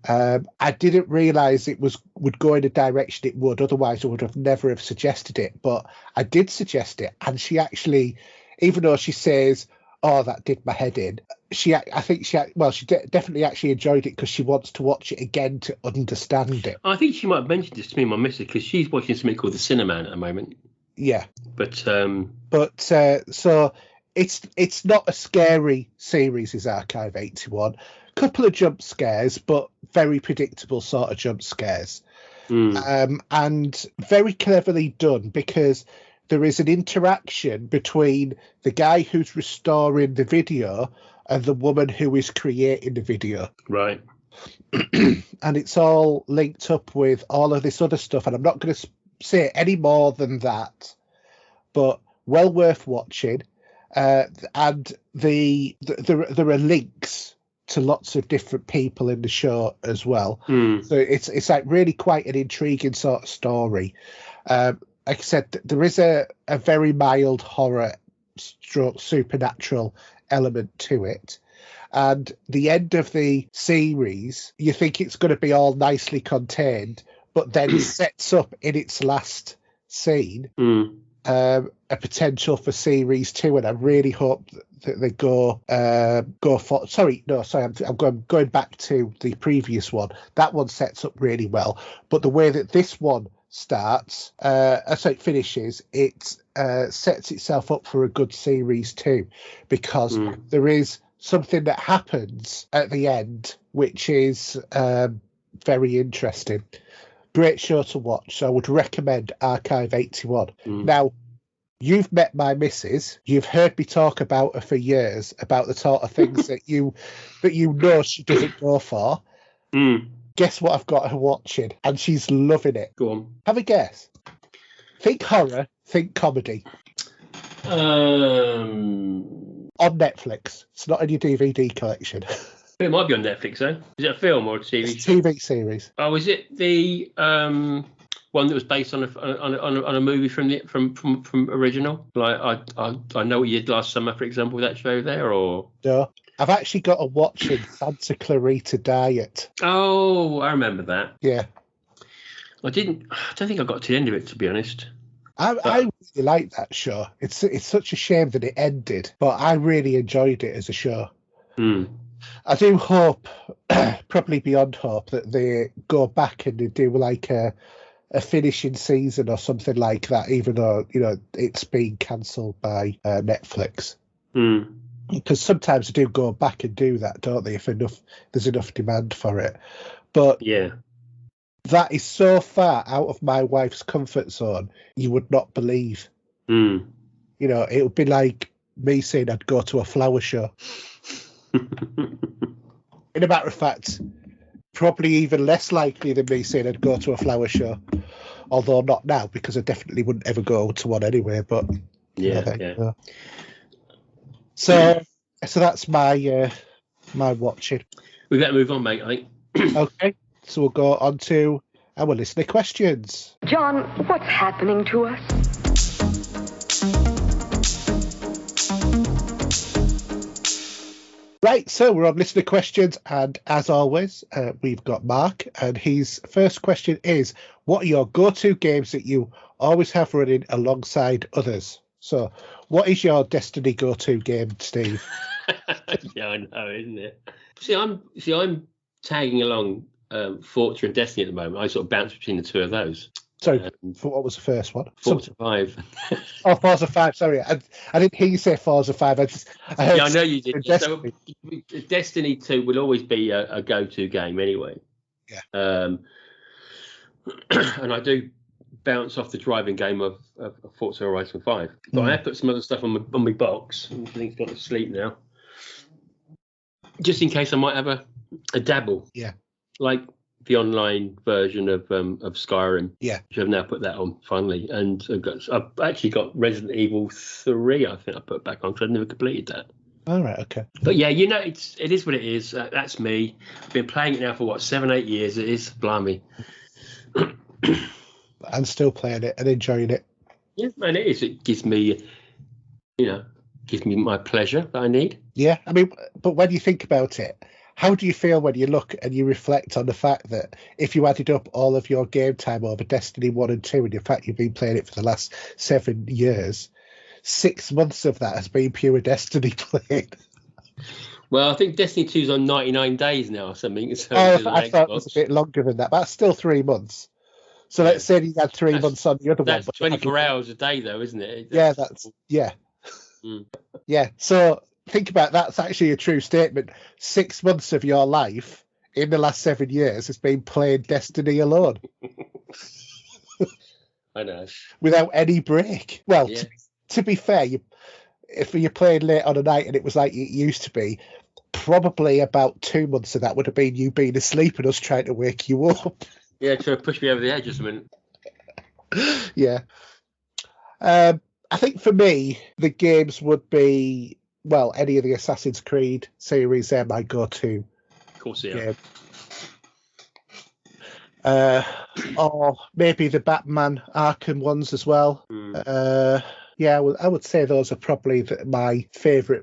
I didn't realise it would go in a direction it would. Otherwise, I would have never have suggested it. But I did suggest it, and she actually, even though she says, "Oh, that did my head in," she definitely actually enjoyed it because she wants to watch it again to understand it. I think she might have mentioned this to me and my missus because she's watching something called The Cineman at the moment. Yeah, but so it's not a scary series, is Archive 81. Couple of jump scares, but very predictable sort of jump scares, and very cleverly done because there is an interaction between the guy who's restoring the video and the woman who is creating the video. Right. And it's all linked up with all of this other stuff. And I'm not going to say any more than that, but well worth watching. And there are links to lots of different people in the show as well. So it's like really quite an intriguing sort of story. Like I said, there is a very mild horror stroke supernatural element to it. And the end of the series, you think it's going to be all nicely contained, but then sets up in its last scene a potential for series 2. And I really hope that they go for. I'm going back to the previous one. That one sets up really well, but the way that this one starts, it finishes, it sets itself up for a good series 2 because there is something that happens at the end which is very interesting. Great show to watch, so I would recommend Archive 81. Now, you've met my missus, you've heard me talk about her for years, about the sort of things that you know she doesn't go for. Guess what I've got her watching, and she's loving it. Go on. Have a guess. Think horror, think comedy. On Netflix. It's not in your DVD collection. It might be on Netflix, though. Is it a film or a TV? It's a TV series. Oh, is it the one that was based on a movie from original? Like I Know What You Did Last Summer, for example, that show there, or no? I've actually got a watching Santa Clarita Diet. Oh, I remember that. Yeah. I don't think I got to the end of it, to be honest. I really like that show. It's such a shame that it ended, but I really enjoyed it as a show. I do hope, probably beyond hope, that they go back and they do like a finishing season or something like that, even though, it's being cancelled by Netflix. Because sometimes they do go back and do that, don't they, if there's enough demand for it. But yeah, that is so far out of my wife's comfort zone, you would not believe. It would be like me saying I'd go to a flower show. In a matter of fact, probably even less likely than me saying I'd go to a flower show. Although not now, because I definitely wouldn't ever go to one anyway. But yeah. So that's my watching. We better move on, mate, I think. Okay, so we'll go on to our listener questions. John, what's happening to us? Right, so we're on listener questions, and as always, we've got Mark, and his first question is, what are your go-to games that you always have running alongside others? So, what is your Destiny go-to game, Steve? Yeah, I know, isn't it? I'm tagging along Forza and Destiny at the moment. I sort of bounce between the two of those. So, what was the first one? Forza 5. Oh, Forza 5. Sorry, I didn't hear you say Forza 5. I know you did. Destiny. So, Destiny 2 will always be a go-to game anyway. Yeah. And I do bounce off the driving game of Forza Horizon 5. But I have put some other stuff on my box. I think it's gone to sleep now. Just in case I might have a dabble. Yeah. Like the online version of Skyrim. Yeah. Which I've now put that on finally, and I've actually got Resident Evil 3. I think I put back on because I've never completed that. All right, okay. But yeah, it is what it is. That's me. I've been playing it now for 7-8 years. It is, blimey. I'm still playing it and enjoying it. Yeah, and it is. It gives me, gives me my pleasure that I need. Yeah, I mean, but when you think about it, how do you feel when you look and you reflect on the fact that if you added up all of your game time over Destiny 1 and 2, and in fact you've been playing it for the last 7 years, 6 months of that has been pure Destiny playing? Well, I think Destiny 2's on 99 days now or something. So I thought it was a bit longer than that, but that's still 3 months. So let's say you had 3 months on the other one. That's 24 hours a day, though, isn't it? Yeah. So think about that's actually a true statement. 6 months of your life in the last 7 years has been playing Destiny alone. I know. Without any break. Well, yeah. to be fair, if you played late on a night and it was like it used to be, probably about 2 months of that would have been you being asleep and us trying to wake you up. Yeah, trying to push me over the edge or something. Yeah. I think for me, the games would be, well, any of the Assassin's Creed series, they're my go-to. Of course, yeah. Or maybe the Batman Arkham ones as well. Yeah, I would say those are probably my favourite,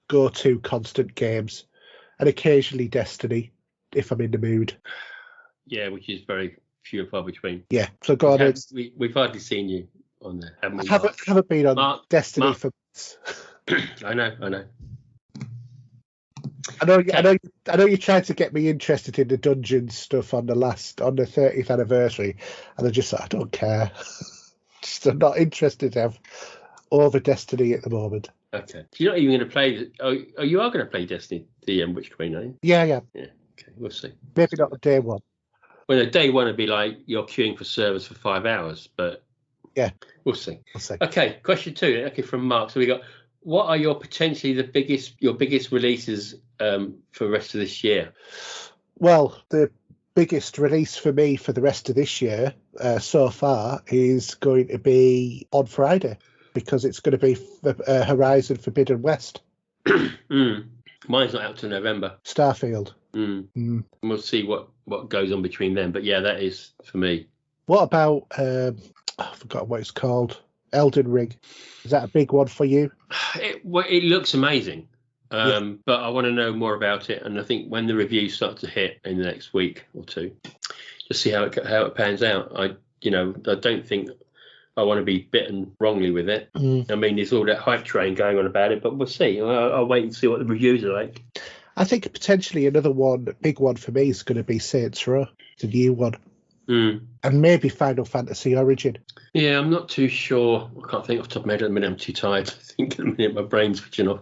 go-to constant games. And occasionally Destiny, if I'm in the mood. Yeah, which is very few and far between. Yeah, so go on. We've hardly seen you on there, haven't we? I haven't been on Destiny for months. I know. I know you tried to get me interested in the dungeon stuff on the 30th anniversary, and I just thought, I don't care. I'm not interested to have over Destiny at the moment. Okay. So you're not even going to play... Oh, you are going to play Destiny, the Witch Queen, are you? Yeah. Yeah, okay, we'll see. Maybe not on day one. Well, day one would be like you're queuing for service for 5 hours, but yeah, we'll see. Okay, question 2. Okay, from Mark. So we got, what are your biggest releases for the rest of this year? Well, the biggest release for me for the rest of this year so far is going to be on Friday, because it's going to be Horizon Forbidden West. Mine's not out till November. Starfield. We'll see what goes on between them, but yeah, that is for me. What about I forgot what it's called, Elden Ring? Is that a big one for you? It looks amazing, but I want to know more about it, and I think when the reviews start to hit in the next week or two, just see how it pans out. I don't think I want to be bitten wrongly with it. I mean, there's all that hype train going on about it, but we'll see. I'll wait and see what the reviews are like. I think potentially another big one for me is going to be Saints Row, the new one. And maybe Final Fantasy Origin. Yeah, I'm not too sure. I can't think off the top of my head at the minute. I'm too tired. I think at the minute my brain's switching off.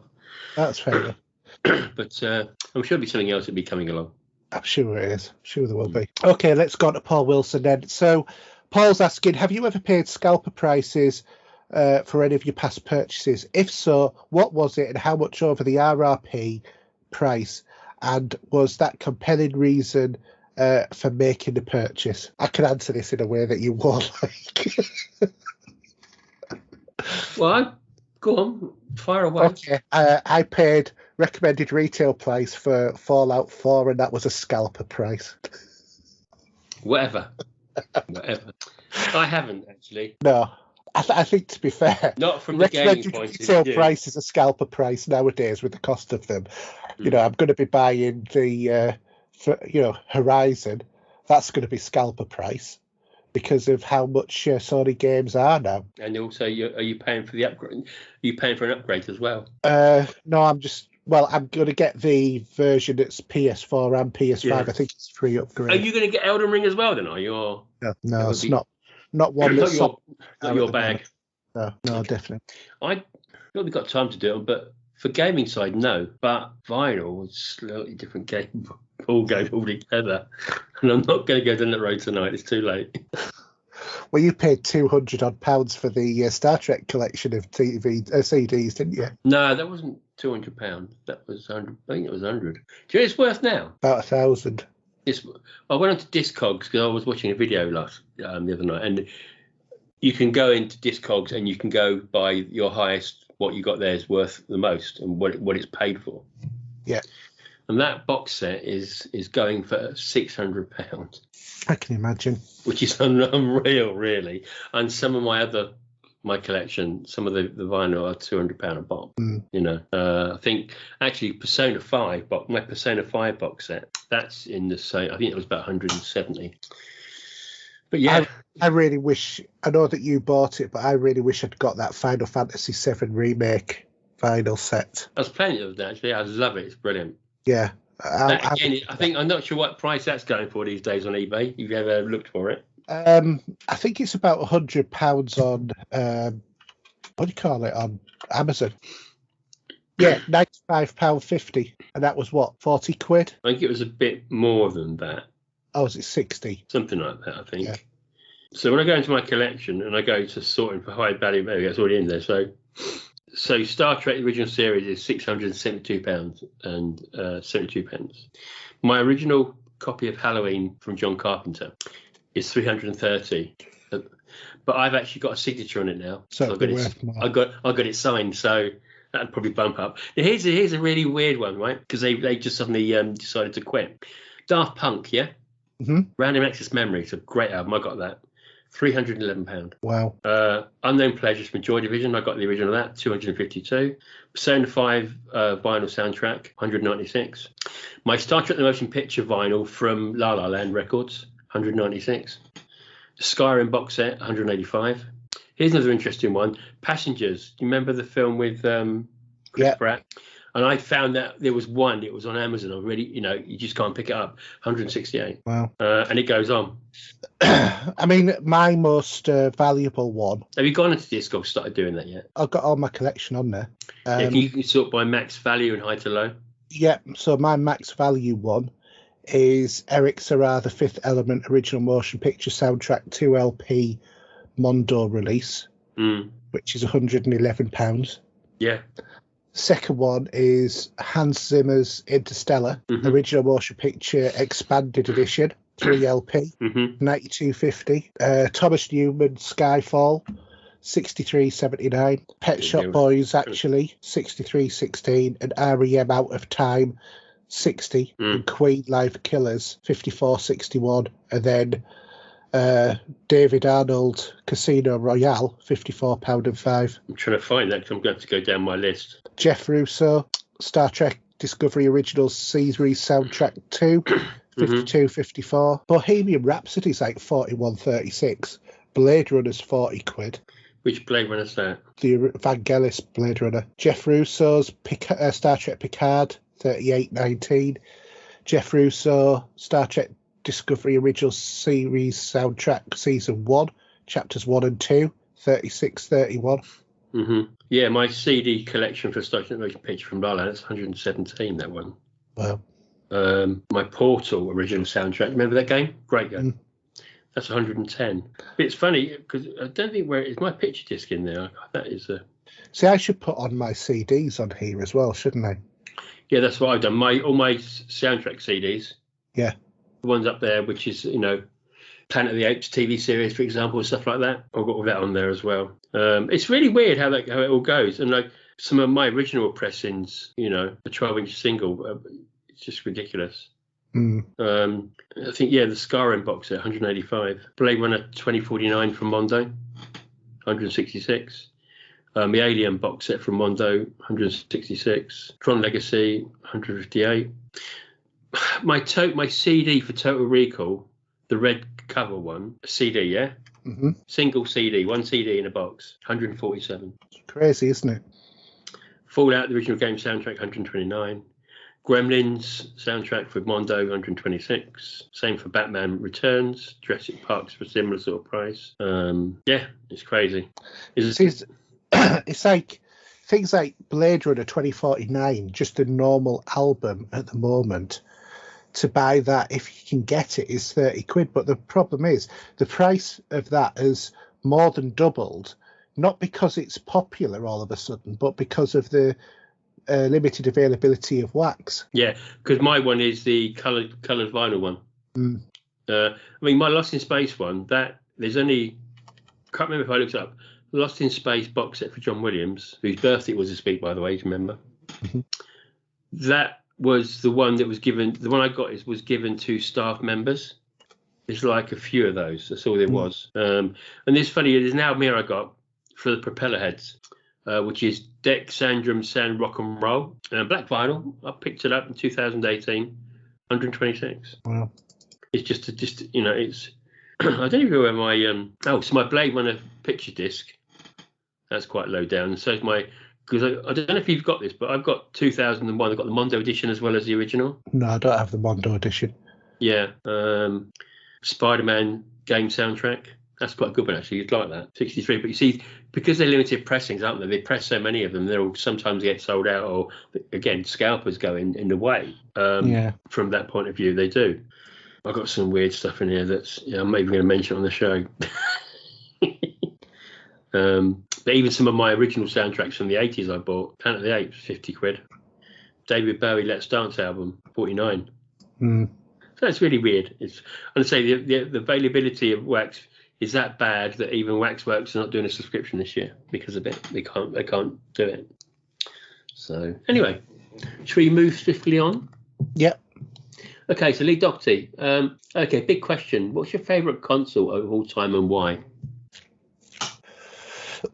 That's fair enough. But I'm sure there'll be something else that'll be coming along. I'm sure it is. I'm sure there will be. Okay, let's go on to Paul Wilson then. So Paul's asking, have you ever paid scalper prices for any of your past purchases? If so, what was it and how much over the RRP price? And was that compelling reason for making the purchase? I can answer this in a way that you won't like. Well, go on, fire away. Okay, I paid recommended retail price for Fallout 4, and that was a scalper price. Whatever. I haven't actually. No, I think, to be fair, not from the gaming point of view. Retail price is a scalper price nowadays with the cost of them. I'm going to be buying the Horizon. That's going to be scalper price because of how much Sony games are now. And also, are you paying for the upgrade? Are you paying for an upgrade as well? No, I'm going to get the version that's PS4 and PS5. Yeah. I think it's free upgrade. Are you going to get Elden Ring as well then? Are you? No, it's not one that's not your bag. No, okay. Definitely. I not got time to do it, but for gaming side, no. But vinyl is a slightly different game, all together. And I'm not going to go down that road tonight. It's too late. Well, you paid £200 for the Star Trek collection of CDs, didn't you? No, that wasn't £200. That was 100. I think it was 100. Do you know what it's worth now? About 1,000. I went on to Discogs because I was watching a video the other night, and you can go into Discogs and you can go by your highest, what you got there is worth the most and what it's paid for. Yeah. And that box set is going for £600. I can imagine. Which is unreal, really. And some of my collection, some of the vinyl are £200 a pop. You know, I think actually Persona 5 box, my Persona 5 box set, that's in the same. I think it was about 170. But yeah, I really wish. I know that you bought it, but I really wish I'd got that Final Fantasy VII remake vinyl set. I was playing it with that actually. I love it. It's brilliant. Yeah. I think I'm not sure what price that's going for these days on eBay. If you've ever looked for it. I think it's about £100 on what do you call it, on Amazon. Yeah, £95.50, and that was what, 40 quid? I think it was a bit more than that. Oh, was it 60? Something like that, I think. Yeah. So when I go into my collection and I go to sorting for high value, maybe that's already in there. So Star Trek original series is £672 and 72 pence. My original copy of Halloween from John Carpenter is £330, but I've actually got a signature on it now. So I got it signed, so that'd probably bump up. Now here's a really weird one, right? Because they just suddenly decided to quit. Daft Punk, yeah. Mm-hmm. Random Access Memory, it's a great album. I got that. £311. Wow. Unknown Pleasures from Joy Division, I got the original of that, 252. Persona 5 vinyl soundtrack, 196. My Star Trek the Motion Picture vinyl from La La Land Records, 196. Skyrim box set, 185. Here's another interesting one. Passengers. Do you remember the film with Chris Pratt? And I found that there was one. It was on Amazon already. You know, you just can't pick it up. 168. Wow. And it goes on. I mean, my most valuable one. Have you gone into Discogs, started doing that yet? I've got all my collection on there. Yeah, you can sort by max value and high to low. Yeah. So my max value one is Eric Serra, The Fifth Element original motion picture soundtrack 2LP Mondo release, which is £111. Yeah. Second one is Hans Zimmer's Interstellar original motion picture expanded edition 3LP, £92.50. Thomas Newman Skyfall, £63.79. Pet Shop Boys actually £63.16, and REM Out of Time 60, and Queen Live Killers 54.61, and then David Arnold Casino Royale £54.05. I'm trying to find that because I'm going to go down my list. Jeff Russo Star Trek Discovery Original Series Soundtrack 2 52.54. Bohemian Rhapsody's like 41.36. Blade Runner's 40 quid. Which Blade Runner's that? The Vangelis Blade Runner. Jeff Russo's Star Trek Picard 38.19. Jeff Russo Star Trek Discovery Original Series Soundtrack Season 1 Chapters 1 and 2 36.31. Yeah, my CD collection for Star Trek Motion Picture from La La, that's 117, that one. Wow. My Portal original soundtrack, remember that game? Great game. That's 110. But it's funny because I don't think where is my picture disc in there. That is a. See, I should put on my CDs on here as well, shouldn't I? Yeah, that's what I've done. All my soundtrack CDs. Yeah. The ones up there, which is Planet of the Apes TV series, for example, stuff like that. I've got all that on there as well. It's really weird how it all goes. And like some of my original pressings, the 12-inch single, it's just ridiculous. I think, the Skyrim box set, 185. Blade Runner 2049 from Mondo, 166. The Alien box set from Mondo, 166. Tron Legacy, 158. My CD for Total Recall, the red cover one, CD, yeah? Single CD, one CD in a box, 147. It's crazy, isn't it? Fallout, the original game soundtrack, 129. Gremlins soundtrack for Mondo, 126. Same for Batman Returns. Jurassic Park's for a similar sort of price. It's crazy. It's like things like Blade Runner 2049, just a normal album at the moment. To buy that, if you can get it, is 30 quid. But the problem is the price of that has more than doubled, not because it's popular all of a sudden, but because of the limited availability of wax. Yeah, because my one is the coloured vinyl one. I mean, my Lost in Space one, that there's only, can't remember if I looked it up, Lost in Space box set for John Williams, whose birthday it was this week, by the way, do you remember? That was the one that was given, the one I got was given to staff members. There's like a few of those, that's all there was. And it's funny, there's now mirror I got for the propeller heads, which is Deck Sandrum Sand Rock and Roll. Black vinyl, I picked it up in 2018, 126. Wow. It's just it's, I don't even know where my, so my Blade Runner picture disc, that's quite low down. So is my, because I don't know if you've got this, but I've got 2001. I've got the Mondo edition as well as the original. No, I don't have the Mondo edition. Yeah. Spider-Man game soundtrack. That's quite a good one, actually. You'd like that. 63. But you see, because they're limited pressings, aren't they? They press so many of them, they'll sometimes get sold out, or, again, scalpers go in the way. From that point of view, they do. I've got some weird stuff in here that's, I'm not even going to mention on the show. But even some of my original soundtracks from the 80s I bought. Planet of the Apes, 50 quid. David Bowie Let's Dance album, 49. So it's really weird. I'd say the availability of wax is that bad that even Waxworks are not doing a subscription this year because of it. They can't do it. So anyway, should we move swiftly on? Yep. Okay, so Lee Doherty. Okay, big question. What's your favourite console of all time and why?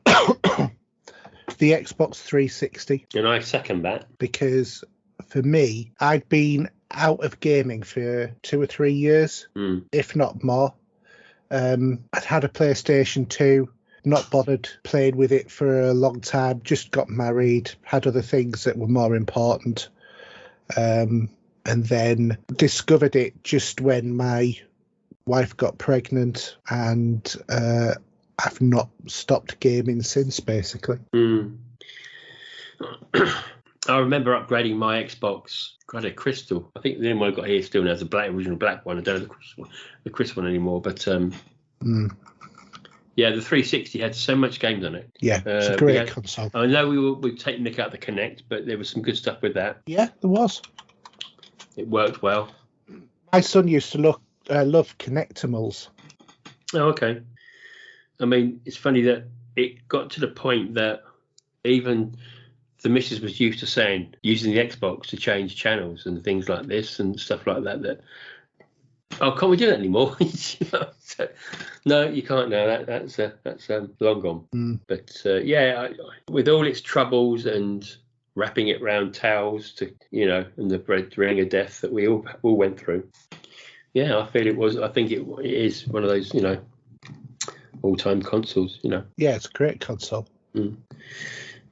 The Xbox 360. And I second that. Because for me, I'd been out of gaming for 2 or 3 years, if not more. I'd had a PlayStation 2, not bothered playing with it for a long time, just got married, had other things that were more important. And then discovered it just when my wife got pregnant, and I've not stopped gaming since, basically. I remember upgrading my Xbox. Got a crystal. I think the only one I got here still now is the original black one. I don't know the crystal one anymore. But yeah, the 360 had so much games on it. Yeah, it's a great console. I know we'd take Nick out the Kinect, but there was some good stuff with that. Yeah, there was. It worked well. My son used to love Kinectimals. Oh, okay. I mean, it's funny that it got to the point that even the missus was used to saying, using the Xbox to change channels and things like this and stuff like that, oh, can't we do that anymore? So, no, you can't now. That's long gone. But yeah, with all its troubles and wrapping it round towels to, and the ring of death that we all went through. Yeah, I think it is one of those, all-time consoles, Yeah, it's a great console.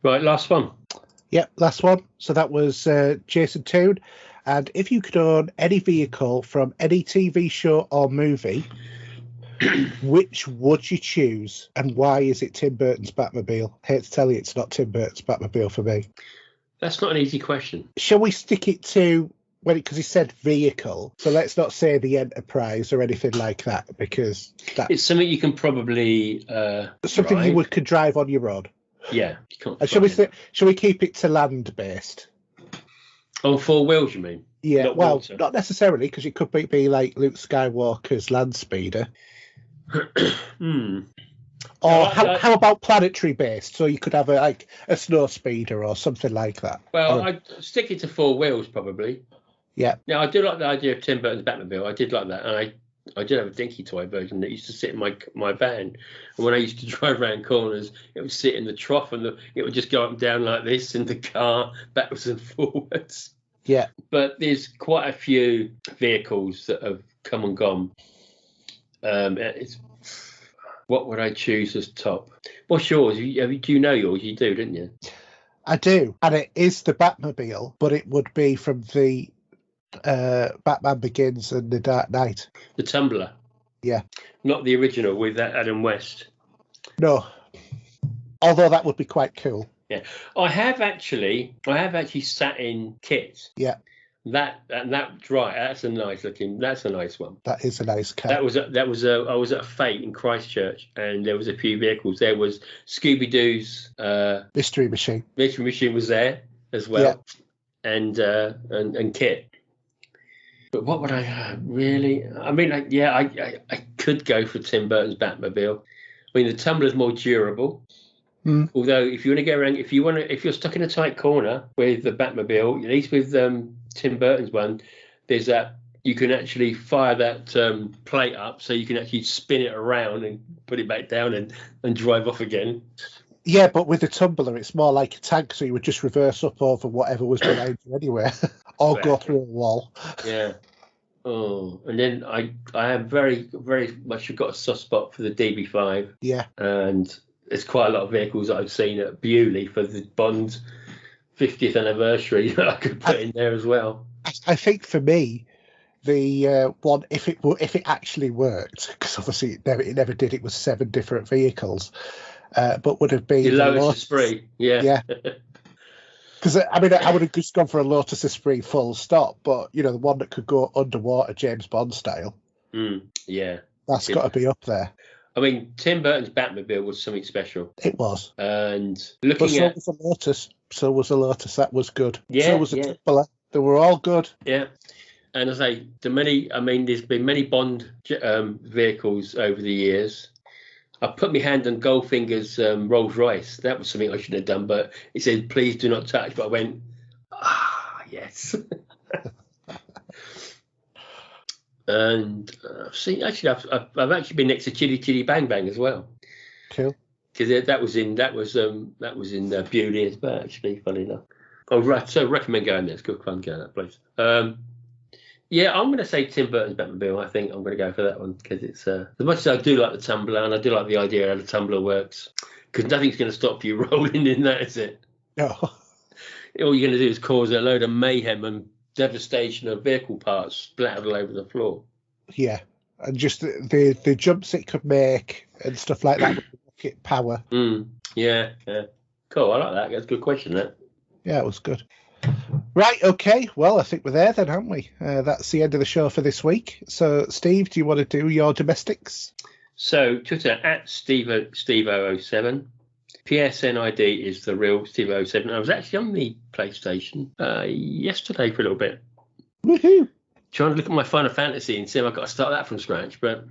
Right, last one. Yep, last one. So that was Jason Toon. And if you could own any vehicle from any TV show or movie, which would you choose, and why is it Tim Burton's Batmobile? I hate to tell you, it's not Tim Burton's Batmobile for me. That's not an easy question. Shall we stick it to, because he said vehicle, so let's not say the Enterprise or anything like that, because it's something you can probably something drive. you could drive on your own. Yeah, you can't. And shall we keep it to land based? On 4 wheels, you mean? Yeah, not well, water. Not necessarily, because it could be like Luke Skywalker's land speeder. Or how about planetary based? So you could have a snow speeder or something like that. Well, I'd stick it to 4 wheels probably. Yeah. Now I do like the idea of Tim Burton's Batmobile. I did like that, and I did have a dinky toy version that used to sit in my van. And when I used to drive around corners, it would sit in the trough, and it would just go up and down like this in the car, backwards and forwards. Yeah. But there's quite a few vehicles that have come and gone. What would I choose as top? What's yours? Do you know yours? You do, didn't you? I do, and it is the Batmobile, but it would be from the Batman Begins and The Dark Knight. The Tumbler? Yeah. Not the original with that Adam West? No. Although that would be quite cool. Yeah. I have actually sat in Kit. Yeah. That's right. That's a nice one. That is a nice car. I was at a fete in Christchurch, and there was a few vehicles. There was Scooby-Doo's Mystery Machine. Mystery Machine was there as well. Yeah. And Kit. But what would I really? I mean, I could go for Tim Burton's Batmobile. I mean, the Tumbler's more durable. Although, if you want to go around, if you're stuck in a tight corner with the Batmobile, at least with Tim Burton's one, there's that you can actually fire that plate up, so you can actually spin it around and put it back down and drive off again. Yeah, but with the Tumbler, it's more like a tank, so you would just reverse up over whatever was behind you anyway, or go through a wall. Yeah. Oh, and then I am very, very much got a soft spot for the DB5. Yeah. And there's quite a lot of vehicles that I've seen at Bewley for the Bond 50th anniversary that I could put in there as well. I think for me, the one, if it actually worked, because obviously it never did, it was 7 different vehicles, but would have been the Lotus Esprit. Yeah. Because I mean, I would have just gone for a Lotus Esprit full stop, but the one that could go underwater, James Bond style. Yeah, that's got to be up there. I mean, Tim Burton's Batmobile was something special. It was. And was a Lotus. So was a Lotus. That was good. Yeah. So was a Tumbler. They were all good. Yeah. And as I say, there's been many Bond vehicles over the years. I put my hand on Goldfinger's Rolls Royce. That was something I shouldn't have done, but it said, please do not touch. But I went, yes. And I've actually been next to Chitty Chitty Bang Bang as well. Cool. Because that was in Bewley as well, actually, funny enough. Oh, right. So recommend going there. It's good fun going that place. Yeah, I'm going to say Tim Burton's Batmobile. I think I'm going to go for that one because it's as much as I do like the Tumbler and I do like the idea how the Tumbler works, because nothing's going to stop you rolling in that, is it? No. All you're going to do is cause a load of mayhem and devastation of vehicle parts splattered all over the floor. Yeah, and just the jumps it could make and stuff like that with rocket power. Yeah. Cool, I like that. That's a good question, that. Yeah, it was good. Right, okay. Well, I think we're there then, aren't we? That's the end of the show for this week. So, Steve, do you want to do your domestics? So, Twitter at Steve007. PSN ID is the real Steve007. I was actually on the PlayStation yesterday for a little bit. Woohoo! Trying to look at my Final Fantasy and see if I've got to start that from scratch, but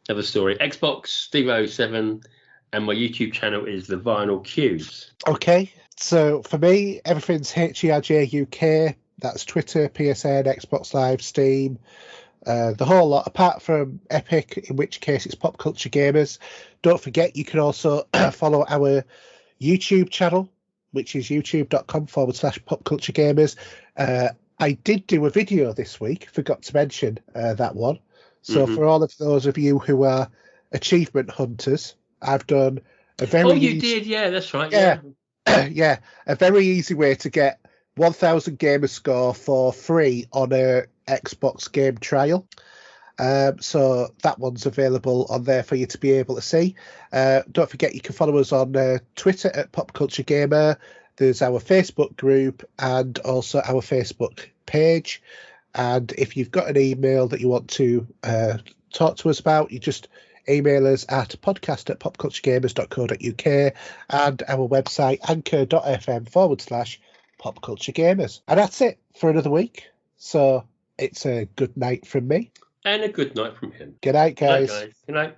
another story. Xbox, Steve007, and my YouTube channel is The Vinyl Cues. Okay. So for me, everything's HERJ UK. That's Twitter, PSN, Xbox Live, Steam, the whole lot, apart from Epic, in which case it's Pop Culture Gamers. Don't forget, you can also follow our YouTube channel, which is youtube.com/Pop Culture Gamers. I did do a video this week, forgot to mention that one. So for all of those of you who are achievement hunters, I've done a very... Oh, you did? Yeah, that's right. Yeah. Yeah, a very easy way to get 1,000 gamer score for free on a Xbox game trial. So that one's available on there for you to be able to see. Don't forget, you can follow us on Twitter at Pop Culture Gamer. There's our Facebook group and also our Facebook page. And if you've got an email that you want to talk to us about, you just email us at podcast@popculturegamers.co.uk and our website anchor.fm/popculturegamers. And that's it for another week. So it's a good night from me. And a good night from him. Good night, guys. Good night.